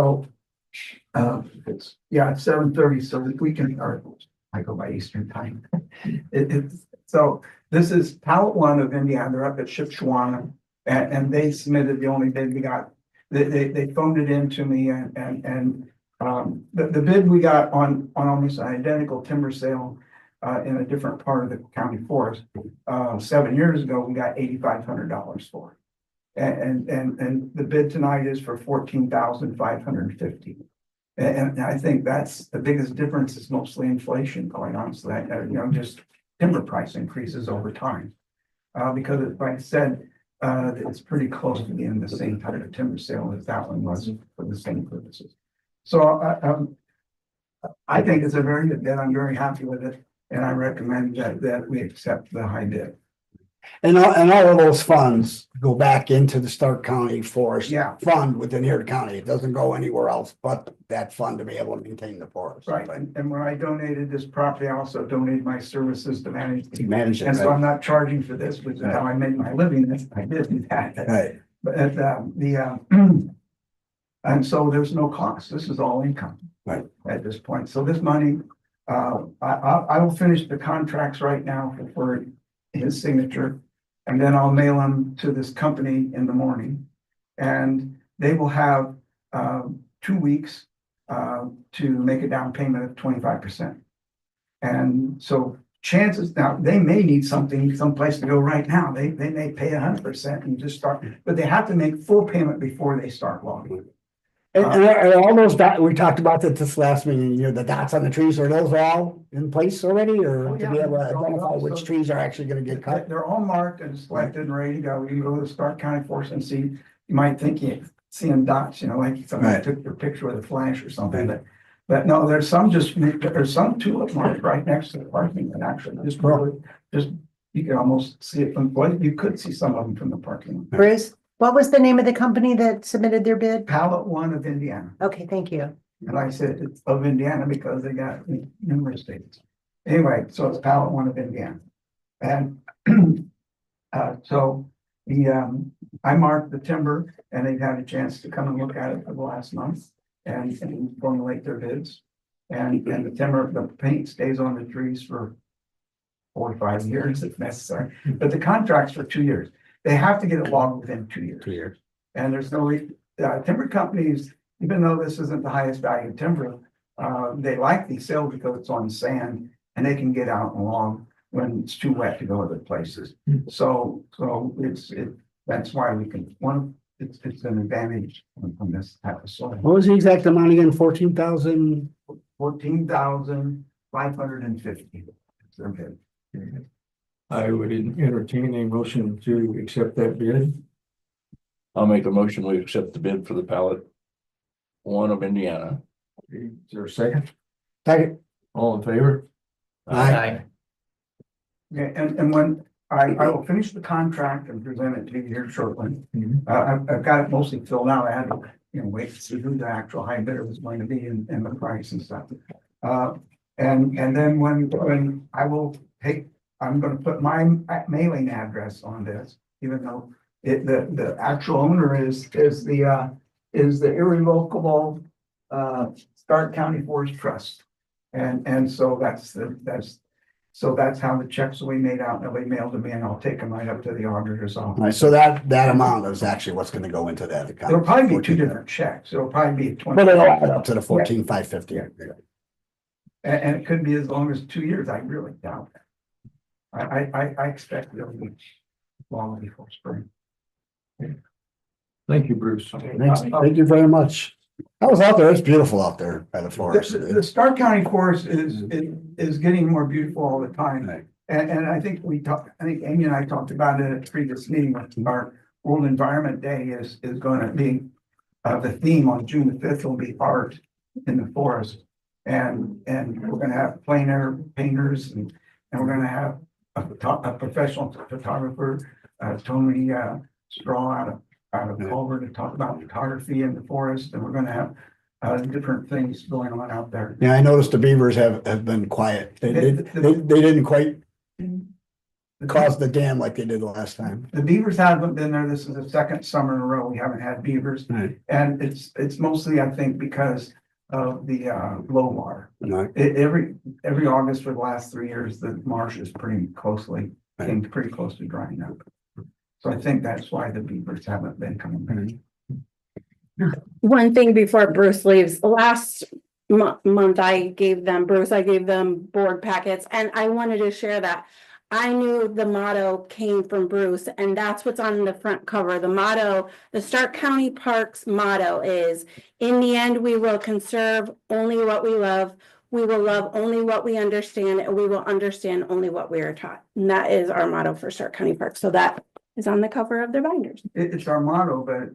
7:30, so we can, or I go by Eastern time. It's So this is pallet one of Indiana, they're up at Shipshewana, and they submitted the only bid we got. They phoned it in to me the bid we got on almost an identical timber sale in a different part of the county forest. 7 years ago, we got $8,500 for it. And the bid tonight is for $14,550. And I think that's the biggest difference is mostly inflation going on. So that, just timber price increases over time. Because like I said, it's pretty close to being the same type of timber sale as that one was for the same purposes. So I think it's a very good bid. I'm very happy with it. And I recommend that we accept the high bid. And all of those funds go back into the Stark County Forest. Yeah. Fund within here county. It doesn't go anywhere else but that fund to be able to maintain the forest. Right, and when I donated this property, I also donated my services to manage. To manage it, And so right? I'm not charging for this, which is how I made my living. I did do that. Right. But and so there's no cost. This is all income. Right. At this point. So this money, I will finish the contracts right now for his signature. And then I'll mail them to this company in the morning. And they will have 2 weeks to make a down payment of 25%. And so chances now, they may need someplace to go right now. They may pay 100% and just start, but they have to make full payment before they start logging. And are all those we talked about that this last meeting, the dots on the trees, are those all in place already, or Oh, to yeah. be able to identify which trees are actually gonna get cut? They're all marked and selected and ready to go. You can go to the Stark County Forest and see, you might think you see them dots, like somebody Right. took their picture with a flash or something, but no, there's some tulip marked right next to the parking lot, actually, you can almost see it you could see some of them from the parking lot. Bruce, what was the name of the company that submitted their bid? Pallet One of Indiana. Okay, thank you. And I said it's of Indiana because they got numerous states. Anyway, so it's Pallet One of Indiana. And so I marked the timber and they've had a chance to come and look at it for the last month and formulate their bids. And the timber, the paint stays on the trees for 4 or 5 years if necessary, but the contract's for 2 years. They have to get it logged within 2 years. 2 years. And there's no, timber companies, even though this isn't the highest value timber, they like these sales because it's on sand and they can get out and log when it's too wet to go other places. So that's why we can, it's an advantage from this type of soil. What was the exact amount again? 14,000? 14,550. It's their bid. I would entertain a motion to accept that bid. I'll make a motion, we accept the bid for the pallet one of Indiana. Is there a second? Second. All in favor? Aye. Okay, and when I will finish the contract and present it to you here shortly. I've got it mostly filled out. I had to, wait to see who the actual high bidder was going to be and the price and stuff. And then when I will I'm gonna put my mailing address on this, even though the actual owner is the irrevocable Stark County Forest Trust. And so that's how the checks will be made out. They'll be mailed to me and I'll take them right up to the auditor's office. All right, so that amount is actually what's gonna go into that account. There'll probably be 2 different checks. It'll probably be 20. But it'll add up to the 14,550. And it could be as long as 2 years. I really doubt that. I expect it'll be long before spring. Thank you, Bruce. Thank you very much. I was out there. It's beautiful out there by the forest. The Stark County Forest is getting more beautiful all the time. Right. And I think I think Amy and I talked about it at a previous meeting. Our World Environment Day is going to be, the theme on June the 5th will be art in the forest. And we're going to have plein air painters and we're going to have a professional photographer, Tony Straw out of Culver to talk about photography in the forest. And we're going to have different things going on out there. Yeah, I noticed the beavers have been quiet. They didn't quite cause the dam like they did the last time. The beavers haven't been there. This is the second summer in a row we haven't had beavers. Right. And it's mostly, I think, because of the low water. Right. Every August for the last 3 years, the marsh is pretty close to drying up. So I think that's why the beavers haven't been coming back. One thing before Bruce leaves, last month I gave them board packets and I wanted to share that. I knew the motto came from Bruce and that's what's on the front cover. The motto, the Stark County Parks motto is, in the end, we will conserve only what we love. We will love only what we understand and we will understand only what we are taught. And that is our motto for Stark County Parks. So that is on the cover of their binders. It's our motto, but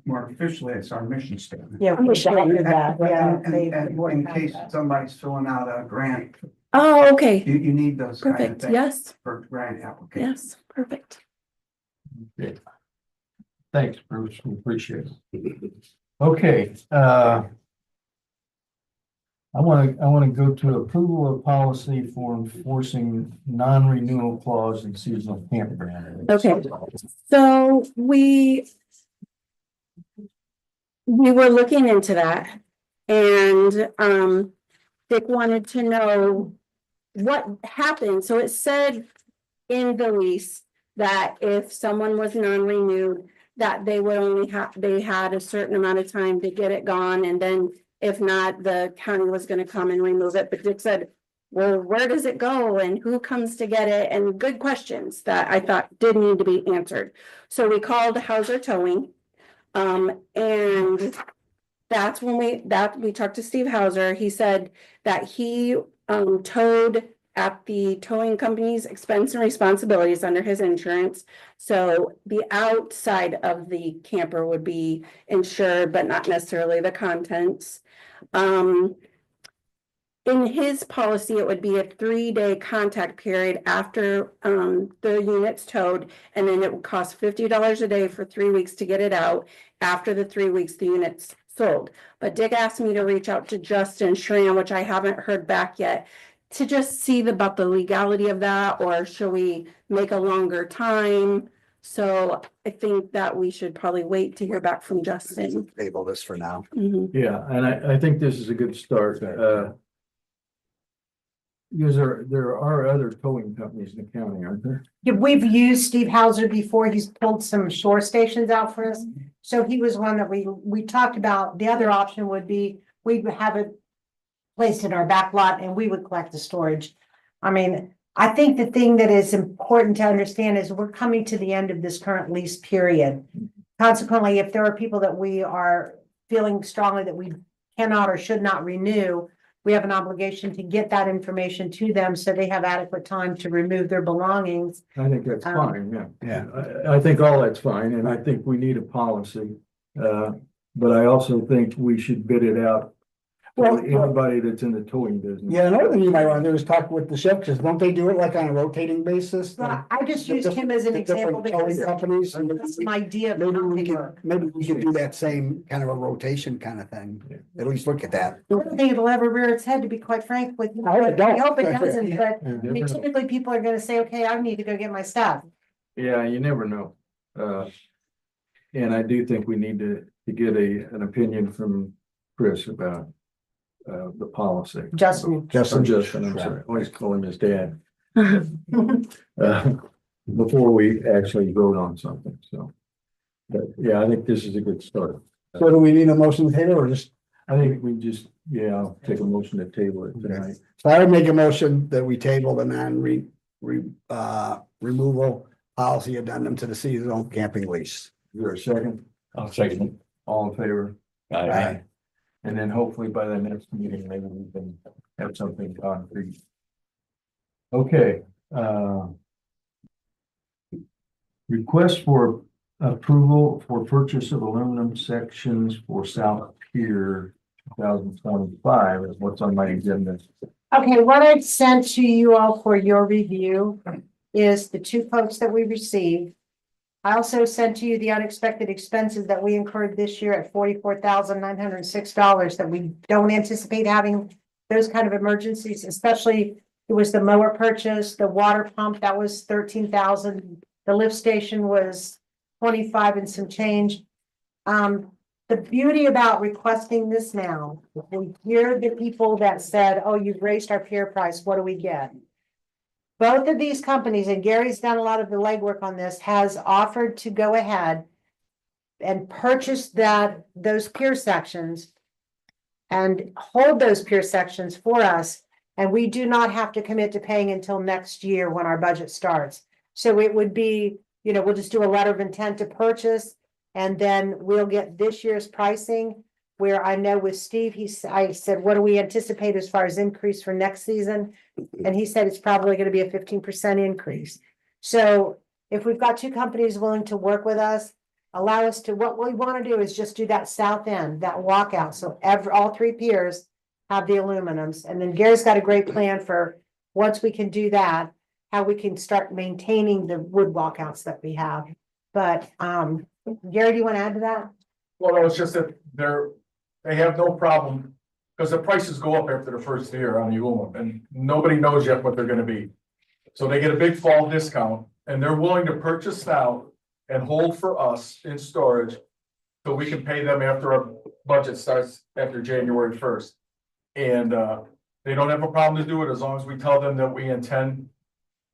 more officially, it's our mission statement. Yeah, we should do that, yeah. And in case somebody's filling out a grant, Oh, okay. you need those kind of Perfect. things Yes, for grant application. yes, perfect. Okay. Thanks, Bruce, we appreciate it. Okay, I wanna go to approval of policy for enforcing non-renewal clause in seasonal campground. Okay, so we were looking into that and Dick wanted to know what happened. So it said in the lease that if someone was non-renewed, that they would only they had a certain amount of time to get it gone, and then if not, the county was gonna come and remove it. But Dick said, well, where does it go and who comes to get it? And good questions that I thought did need to be answered. So we called Hauser Towing. And that's when we talked to Steve Hauser. He said that he towed at the towing company's expense and responsibilities under his insurance. So the outside of the camper would be insured, but not necessarily the contents. In his policy, it would be a 3-day contact period after the unit's towed, and then it would cost $50 a day for 3 weeks to get it out. After the 3 weeks, the unit's sold. But Dick asked me to reach out to Justin Schramm, which I haven't heard back yet, to just see about the legality of that, or should we make a longer time? So I think that we should probably wait to hear back from Justin. Table this for now. Mhm. Yeah, and I think this is a good start, because there are other towing companies in the county, aren't there? Yeah, we've used Steve Hauser before. He's pulled some shore stations out for us. So he was one that we talked about. The other option would be we'd have it placed in our back lot and we would collect the storage. I mean, I think the thing that is important to understand is we're coming to the end of this current lease period. Consequently, if there are people that we are feeling strongly that we cannot or should not renew, we have an obligation to get that information to them so they have adequate time to remove their belongings. I think that's fine, yeah. Yeah. I think all that's fine, and I think we need a policy. But I also think we should bid it out to Well- anybody that's in the towing business. Yeah, another thing you might want to do is talk with the ship, because don't they do it like on a rotating basis? But I just used him as an The different example because towing companies, and that's an idea of maybe how we they work. could do that same kind of a rotation kind of thing. At least look at that. I don't think it'll ever rear its head, to be quite frank with you. I hope it don't. I hope it doesn't, but Yeah, I mean, typically people are gonna say, okay, I need to go get my stuff. Yeah, you never know. And I do think we need to get an opinion from Chris about the policy. Justin. Or Justin, I'm sorry, I always call him his dad. Before we actually vote on something, so. But yeah, I think this is a good start. So do we need a motion to table or just, I think we just, yeah, I'll take a motion to table it tonight. so I would make a motion that we table the removal policy addendum to the seasonal camping lease. Is there a second? I'll second All in favor? it. Aye. And then hopefully by the next meeting, maybe we can have something concrete. Okay, request for approval for purchase of aluminum sections for South Pier 2025 is what's on my agenda. Okay, what I've sent to you all for your review is the 2 quotes that we received. I also sent to you the unexpected expenses that we incurred this year at $44,906 that we don't anticipate having those kind of emergencies, especially it was the mower purchase, the water pump, that was 13,000. The lift station was 25 and some change. The beauty about requesting this now, if we hear the people that said, oh, you've raised our pier price, what do we get? Both of these companies, and Gary's done a lot of the legwork on this, has offered to go ahead and purchase those pier sections and hold those pier sections for us. And we do not have to commit to paying until next year when our budget starts. So it would be, we'll just do a letter of intent to purchase. And then we'll get this year's pricing, where I know with Steve, I said, what do we anticipate as far as increase for next season? And he said it's probably gonna be a 15% increase. So if we've got two companies willing to work with us, allow us to, what we wanna do is just do that south end, that walkout, so all three piers have the aluminums. And then Gary's got a great plan for, once we can do that, how we can start maintaining the wood walkouts that we have. But, Gary, do you want to add to that? Well, no, it's just that they have no problem, because the prices go up after the first year on the aluminum, and nobody knows yet what they're gonna be. So they get a big fall discount, and they're willing to purchase now and hold for us in storage. So we can pay them after our budget starts after January 1st. And they don't have a problem to do it as long as we tell them that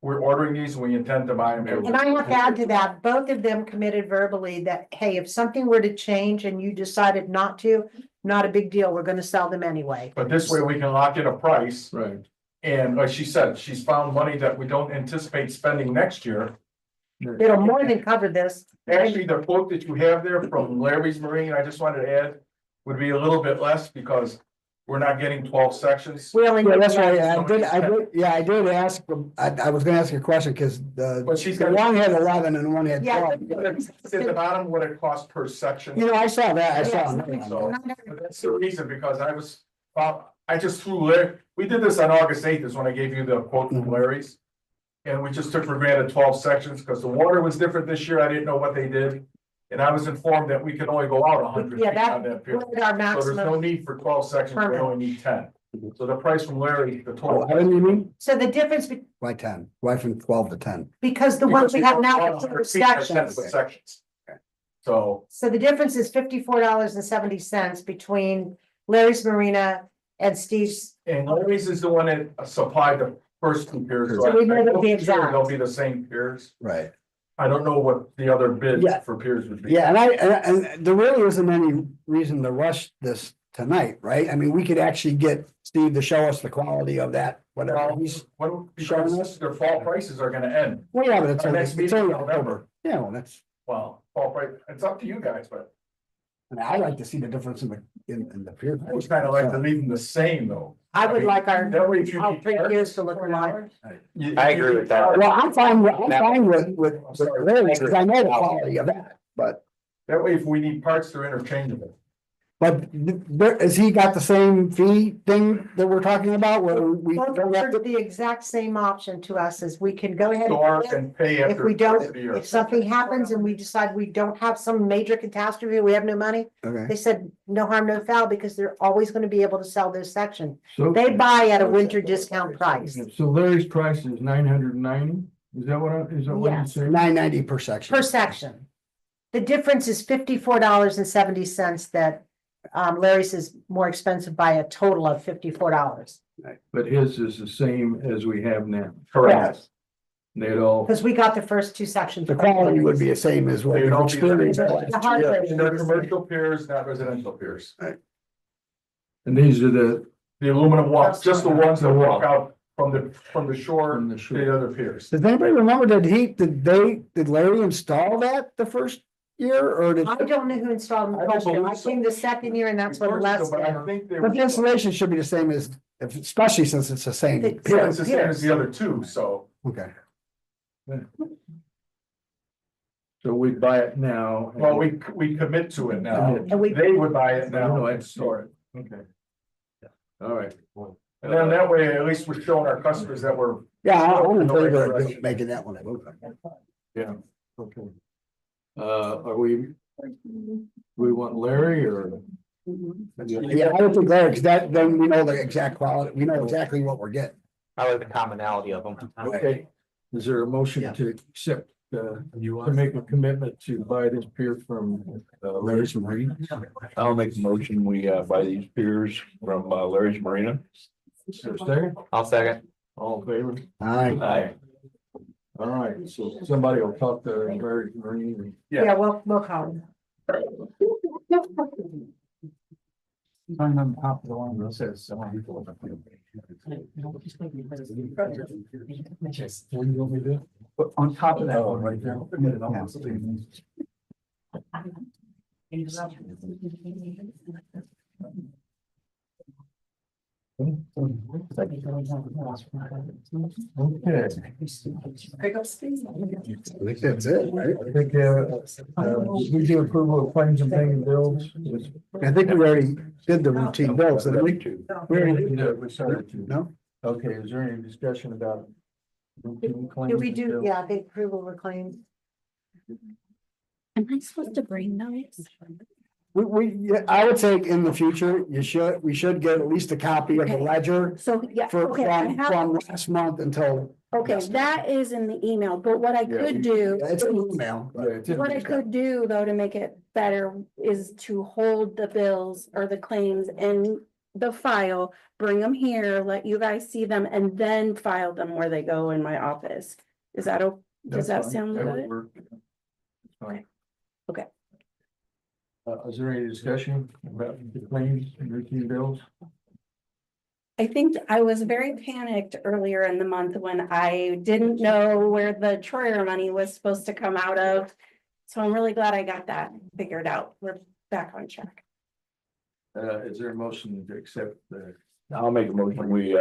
we're ordering these, and we intend to buy them. And I have to add to that, both of them committed verbally that, hey, if something were to change and you decided not to, not a big deal, we're gonna sell them anyway. But this way we can lock in a price. Right. And like she said, she's found money that we don't anticipate spending next year. It'll more than cover this. Actually, the quote that you have there from Larry's Marine, I just wanted to add, would be a little bit less because we're not getting 12 sections. We only. Yeah, that's right. I did ask, I was gonna ask you a question, because But she's the got. one had 11 and one had Yeah. 12. At the bottom, what it costs per section. I saw that, I saw. So but that's the reason, because I just threw Larry, we did this on August 8th is when I gave you the quote from Larry's. And we just took for granted 12 sections, because the water was different this year, I didn't know what they did. And I was informed that we could only go out 100 feet Yeah, on that pier. our So there's no maximum. need for 12 sections, we Permit. only need 10. So the price from Larry, the Oh, total. I didn't mean, So the difference, why 10? Why from 12 to 10? because the ones we have now are 100 feet, that's 10 sections. foot sections. So, So the difference is $54.70 between Larry's Marina and Steve's. and Larry's is the one that supplied the first two piers. So we know I- they'll be I'm sure exact. They'll be the same piers. Right. I don't know what the other bid Yeah. for piers would be. Yeah, and there really isn't any reason to rush this tonight, right? I mean, we could actually get Steve to show us the quality of that, whatever he's. When, Showing us? because their fall prices are gonna end. Well, yeah, but it's Our only, next it's meeting only in November. October. Yeah, well, that's, Well, fall price, it's up to you guys, but I like to see the difference in the pier. I was kind of like to leave them the same though. I would like our, That way if you. all need 3 parts- years to look alike. I agree with that. Well, I'm fine with Larry's, because I know the quality of that, but That way if we need parts, they're interchangeable. has he got the same fee thing that we're talking about, where we Both don't have offered to? the exact same option to us as we can go ahead. Store and and pay If after. we the don't, year. if something happens and we decide we don't have some major catastrophe, we have no money, Okay, they said no harm, no foul, because they're always gonna be able to sell this section. So, They buy at a winter discount price so Larry's price is 990? Is that is that what you Yes. said? $9.90 per section. per section. The difference is $54.70 that Larry's is more expensive by a total of $54. But his is the same as we have now. Correct. They'd all, Because we got the first 2 sections. The quality would be the same as what They we've don't be- experienced. The last hardware year. is They're the same. commercial piers, not residential piers. and these are the, The aluminum walks, just the ones that walk out from the shore from the to shore. the other piers. Does anybody remember, did Larry install that the first year, or did? I don't know who installed them I the don't first year. I believe so. came the second year and that's when Les. But I think they were. But the installation should be the same as, especially since it's the same. It's- Yeah, it's the same as the other two, so. Okay. So we buy it now. Well, we commit to it now. And we, They would buy it now No, and store it. Okay. All right. And then that way, at least we're showing our customers that we're. Yeah, I'm in favor of making that one. Yeah, okay. Are we want Larry or? Yeah, I would think Larry, because then we know the exact quality, we know exactly what we're getting. I like the commonality of them. Okay, is there a motion to accept to make a commitment to buy this pier from, Larry's Marine. I'll make a motion, we buy these piers from Larry's Marina. Is there a second? I'll second. All in favor? Aye. Aye. All right, so somebody will talk to Larry Marine. Yeah, we'll call him. On top of the one that says. What do you want me to do? But on top of that. Oh, right there. Okay. Pick up speed. I think that's it, right? I think, we do approval of claims and paying bills. I think we already did the routine bills, didn't we? We already did, we started to. No? Okay, is there any discussion about? routine claims Did we and do, bills? yeah, big approval of claims? Am I supposed to bring those? Yeah, I would say in the future, we should get at least a copy of the Okay. ledger So, yeah, okay, I have, from last month until. okay, that is in the email, but what I Yeah, could do. Yeah, it's an email. Yeah, it's in What I the- could do though to make it better is to hold the bills or the claims in the file, bring them here, let you guys see them and then file them where they go in my office. Is that, does that That's fine. sound That would good? work. That's fine. Okay. Is there any discussion about the claims and routine bills? I think I was very panicked earlier in the month when I didn't know where the Troyer money was supposed to come out of. So I'm really glad I got that figured out. We're back on track. Is there a motion to accept the? I'll make a motion, we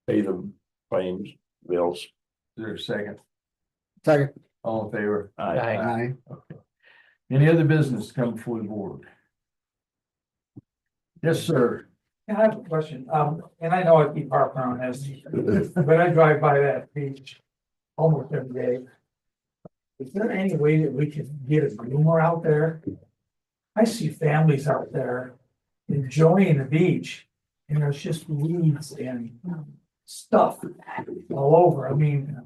pay the claims bills. Is there a second? Second. All in favor? Aye. Aye. Okay. Any other business come before the board? Yes, sir. I have a question, and I know I keep harping on this, but I drive by that beach almost every day. Is there any way that we could get a groomer out there? I see families out there enjoying the beach, and there's just weeds and stuff all over, I mean.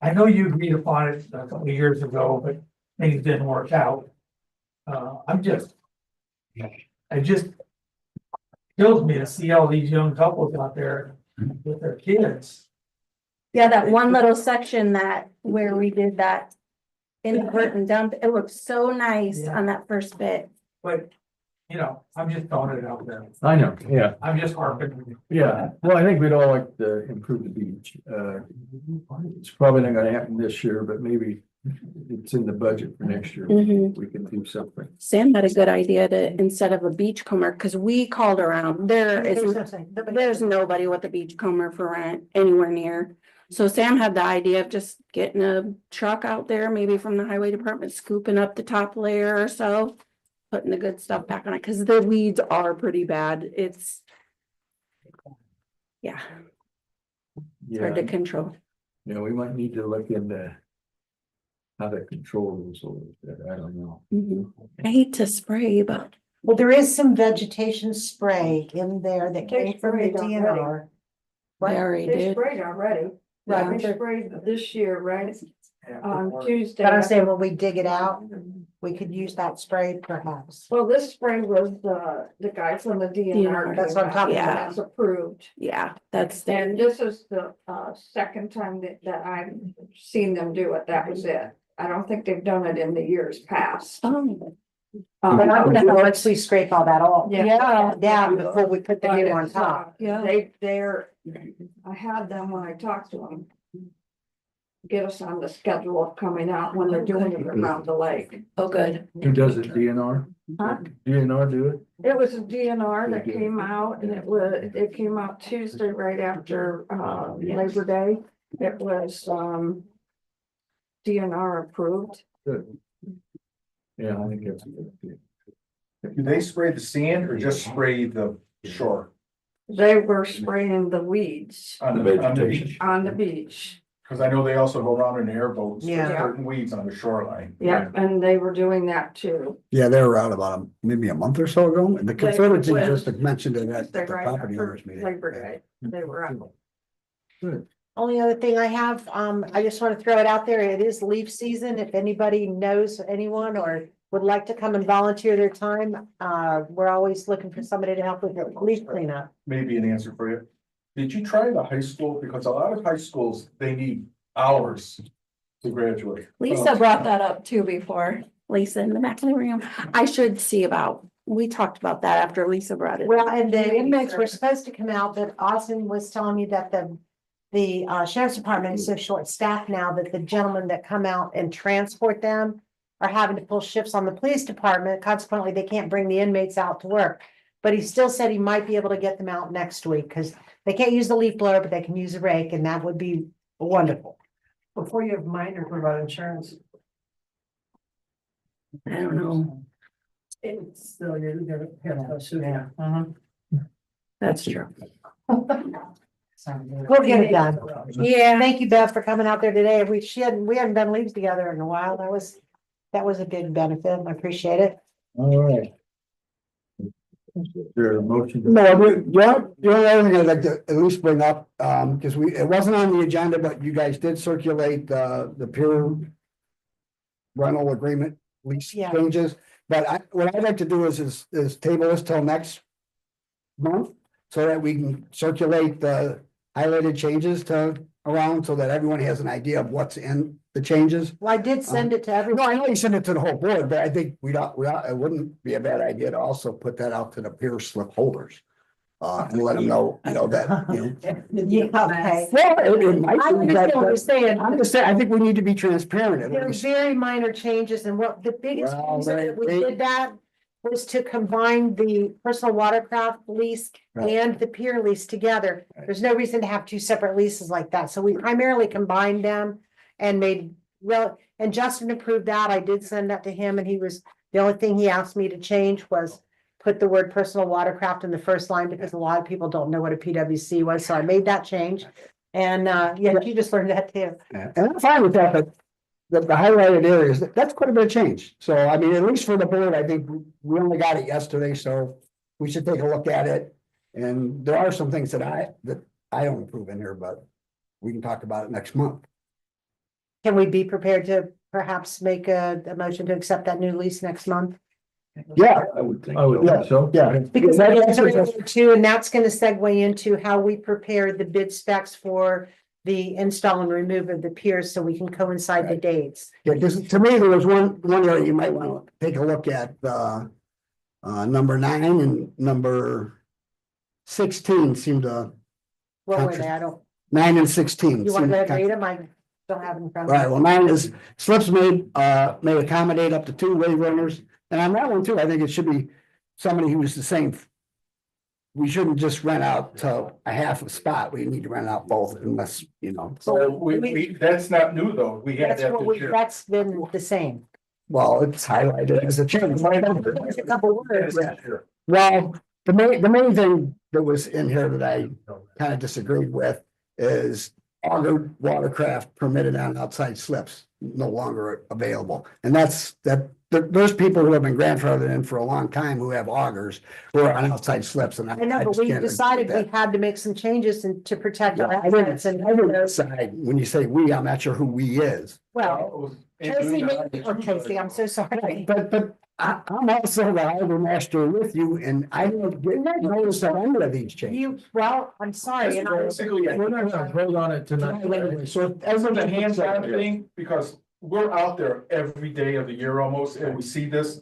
I know you agreed upon it a couple of years ago, but things didn't work out. I just kills me to see all these young couples out there with their kids. Yeah, that one little section where we did that inadvertent dump, it looked so nice Yeah. on that first bit. But, you know, I'm just throwing it out there. I know, yeah, I'm just harping. yeah. Well, I think we'd all like to improve the beach. It's probably not gonna happen this year, but maybe it's in the budget for next year. Mhm. We can do something. Sam had a good idea to, instead of a beach comber, because we called around, there's nobody with a beach comber for rent anywhere near. So Sam had the idea of just getting a truck out there, maybe from the highway department, scooping up the top layer or so. Putting the good stuff back on it, because the weeds are pretty bad, it's. Yeah, it's hard to Yeah, control. we might need to look into how to control those a little bit. I don't know. Mhm. I hate to spray, but Well, there is some vegetation spray in there that came from the sprayed already. DNR. I already They did. sprayed already. Yeah. They sprayed this year, right? On Tuesday. But I'm saying when we dig it out, we could use that spray perhaps. Well, this spray was the guy from the DNR. That's what I'm talking about. That's approved. Yeah, that's And this is the second time that I've seen them do it. That was it. I don't think they've done it in the years past. Oh, But I wonder how much we scrape all that off. Yeah. Down before we put the new on top. yeah. I had them when I talked to them. Get us on the schedule of coming out when they're doing it around the lake. Oh, good. Who does it? DNR? Huh? DNR do it? It was a DNR that They do. came out and it came out Tuesday right after Labor Day. It was DNR approved. Good. Yeah, I think that's a good idea. Do they spray the sand or just spray the shore They were spraying the weeds on The the vegetation. beach? on the beach. Cause I know they also go around in airboats, with Yeah. certain weeds on the shoreline. Yep, and they were doing that too. Yeah, they were out about maybe a month or so ago, and the Conservancy went- just mentioned it at They the right property after owners meeting. Labor Day, they were out. Good. Only other thing I have, I just want to throw it out there. It is leaf season. If anybody knows anyone or would like to come and volunteer their time, we're always looking for somebody to help with the leaf cleanup. Maybe an answer for you. Did you try the high school? Because a lot of high schools, they need hours to graduate. Lisa brought that up too before, Lisa in the back of the room. I should see about, we talked about that after Lisa brought it. Well, and the inmates were supposed to come out, but Austin was telling me that the sheriff's department is so short-staffed now that the gentlemen that come out and transport them are having to pull shifts on the police department. Consequently, they can't bring the inmates out to work. But he still said he might be able to get them out next week because they can't use the leaf blower, but they can use a rake, and that would be wonderful. Before you have minors, what about insurance? I don't know. It's still, you're gonna have to go through that. That's true. We'll get it done. Yeah. Thank you, Beth, for coming out there today. We hadn't done leaves together in a while. That was a big benefit. I appreciate it. All right. There a motion? No, the only other thing I'd like to at least bring up, because it wasn't on the agenda, but you guys did circulate the peer rental agreement lease Yeah. changes. But what I'd like to do is table this till next month so that we can circulate the highlighted changes around so that everyone has an idea of what's in the changes. Well, I did send it to No, everyone. I know you sent it to the whole board, but I think it wouldn't be a bad idea to also put that out to the peer slip holders. And let them know, that, Yeah, okay. Well, it might I be, understand what you're but saying. I'm just saying, I think we need to be transparent. at There are least. very minor changes, and what the biggest Well, reason that we they- did that was to combine the personal watercraft lease Right. and the pier lease together. There's no reason to have two separate leases like that, so we primarily combined them and and Justin approved that. I did send that to him, and the only thing he asked me to change was put the word personal watercraft in the first line, because a lot of people don't know what a PWC was, so I made that change. And, yeah, you just learned that too. And I'm fine with that, but the highlighted areas, that's quite a bit of change. So I mean, at least for the board, I think we only got it yesterday, so we should take a look at it. And there are some things that I don't approve in here, but we can talk about it next month. Can we be prepared to perhaps make a motion to accept that new lease next month? Yeah, I would think. I would so. think so. yeah. Because That that's answers- too, and that's gonna segue into how we prepare the bid specs for the install and remove of the piers, so we can coincide the dates. Yeah, because to me, there was one area you might want to take a look at, number 9 and number 16 seem to, What were they? I don't, 9 and 16. you wanna seem go to ahead and read them? I don't have them in front of me. Right, well, 9 is slips may accommodate up to 2 wave runners, and on that one too, I think it should be somebody who is the same. We shouldn't just rent out to a half a spot, we need to rent out both unless, So we, that's not new though. We had That's that what this year. that's been the same. well, it's highlighted as a change. There's a couple words. Yeah. Well, the main thing that was in here that I kind of disagreed with is auger watercraft permitted on outside slips, no longer available. And there's people who have been grandfathered in for a long time who have augers who are on outside slips, and I know, but just we can't agree decided with we that. had to make some changes and to protect our Yeah, I didn't, assets and, I didn't decide, when you say we, I'm not sure who we is. well, Tracy, Casey, I'm so sorry. But I'm also the harbor master with you, and I didn't get notice of any of these changes. I'm sorry, and I. Basically, We're not gonna vote on it tonight. So As of the everything hands-on thing, because we're out there every day of the year almost, and we see this.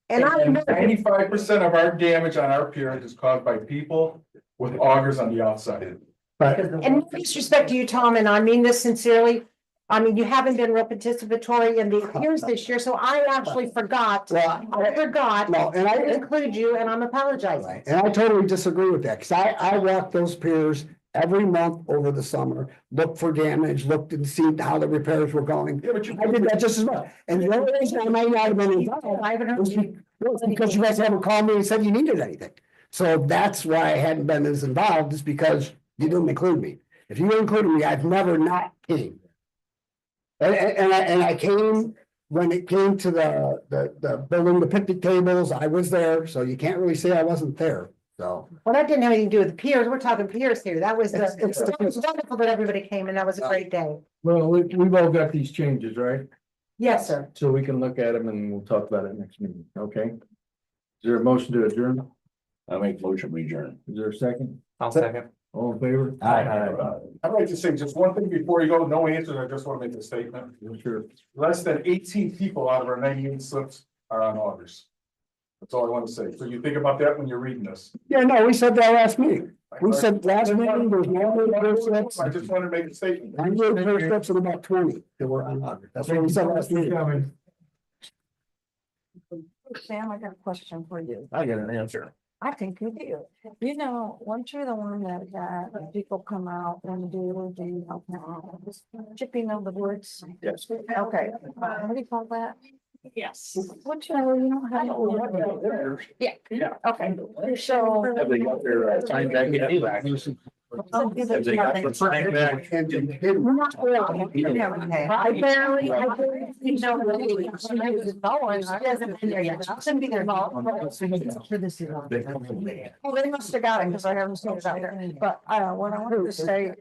And I know, 95% of our damage on our pier is caused by people with augers on the outside. and no disrespect to you, Tom, and I mean this sincerely. I mean, you haven't been real participatory in the appears this year, so I actually forgot. Well, I forgot No, and to I, include you, and I'm apologizing. and I totally disagree with that, because I walk those piers every month over the summer, look for damage, looked and see how the repairs were going. Yeah, but you. I did that just as much, and the only reason I might not have been involved I haven't heard was you. because you guys haven't called me and said you needed anything. So that's why I hadn't been as involved, is because you didn't include me. If you included me, I've never not came. And I came, when it came to the building the picnic tables, I was there, so you can't really say I wasn't there. So. Well, that didn't have anything to do with the piers. We're talking piers here. That was, it was wonderful that everybody came and that was a great day. Well, we've all got these changes, right? Yes, sir. So we can look at them and we'll talk about it next meeting, okay? Is there a motion to adjourn? I make motion we adjourn. Is there a second? I'll second. All in favor? I'd like to say just one thing before you go, no answers, I just want to make a statement. Sure. Less than 18 people out of our 98 slips are on augers. That's all I want to say. So you think about that when you're reading this. Yeah, no, we said that last meeting. We said last meeting, there's no reverse slips. I just want to make a statement. I gave reverse slips of about 20 that were unlocked. That's what we said last meeting. Sam, I got a question for you. I get an answer. I think you do. You know, once you're the one that people come out and do chipping of the woods. Yes. Okay, what do you call that? Yes. What you know, you don't have. Yeah. Yeah. Okay, so. Have they got their time back in? Have they got their time back? Not really. I barely, you know, she hasn't been there yet. She shouldn't be there. For this year. Well, they must have got it because I haven't seen it out there. But what I wanted to say is.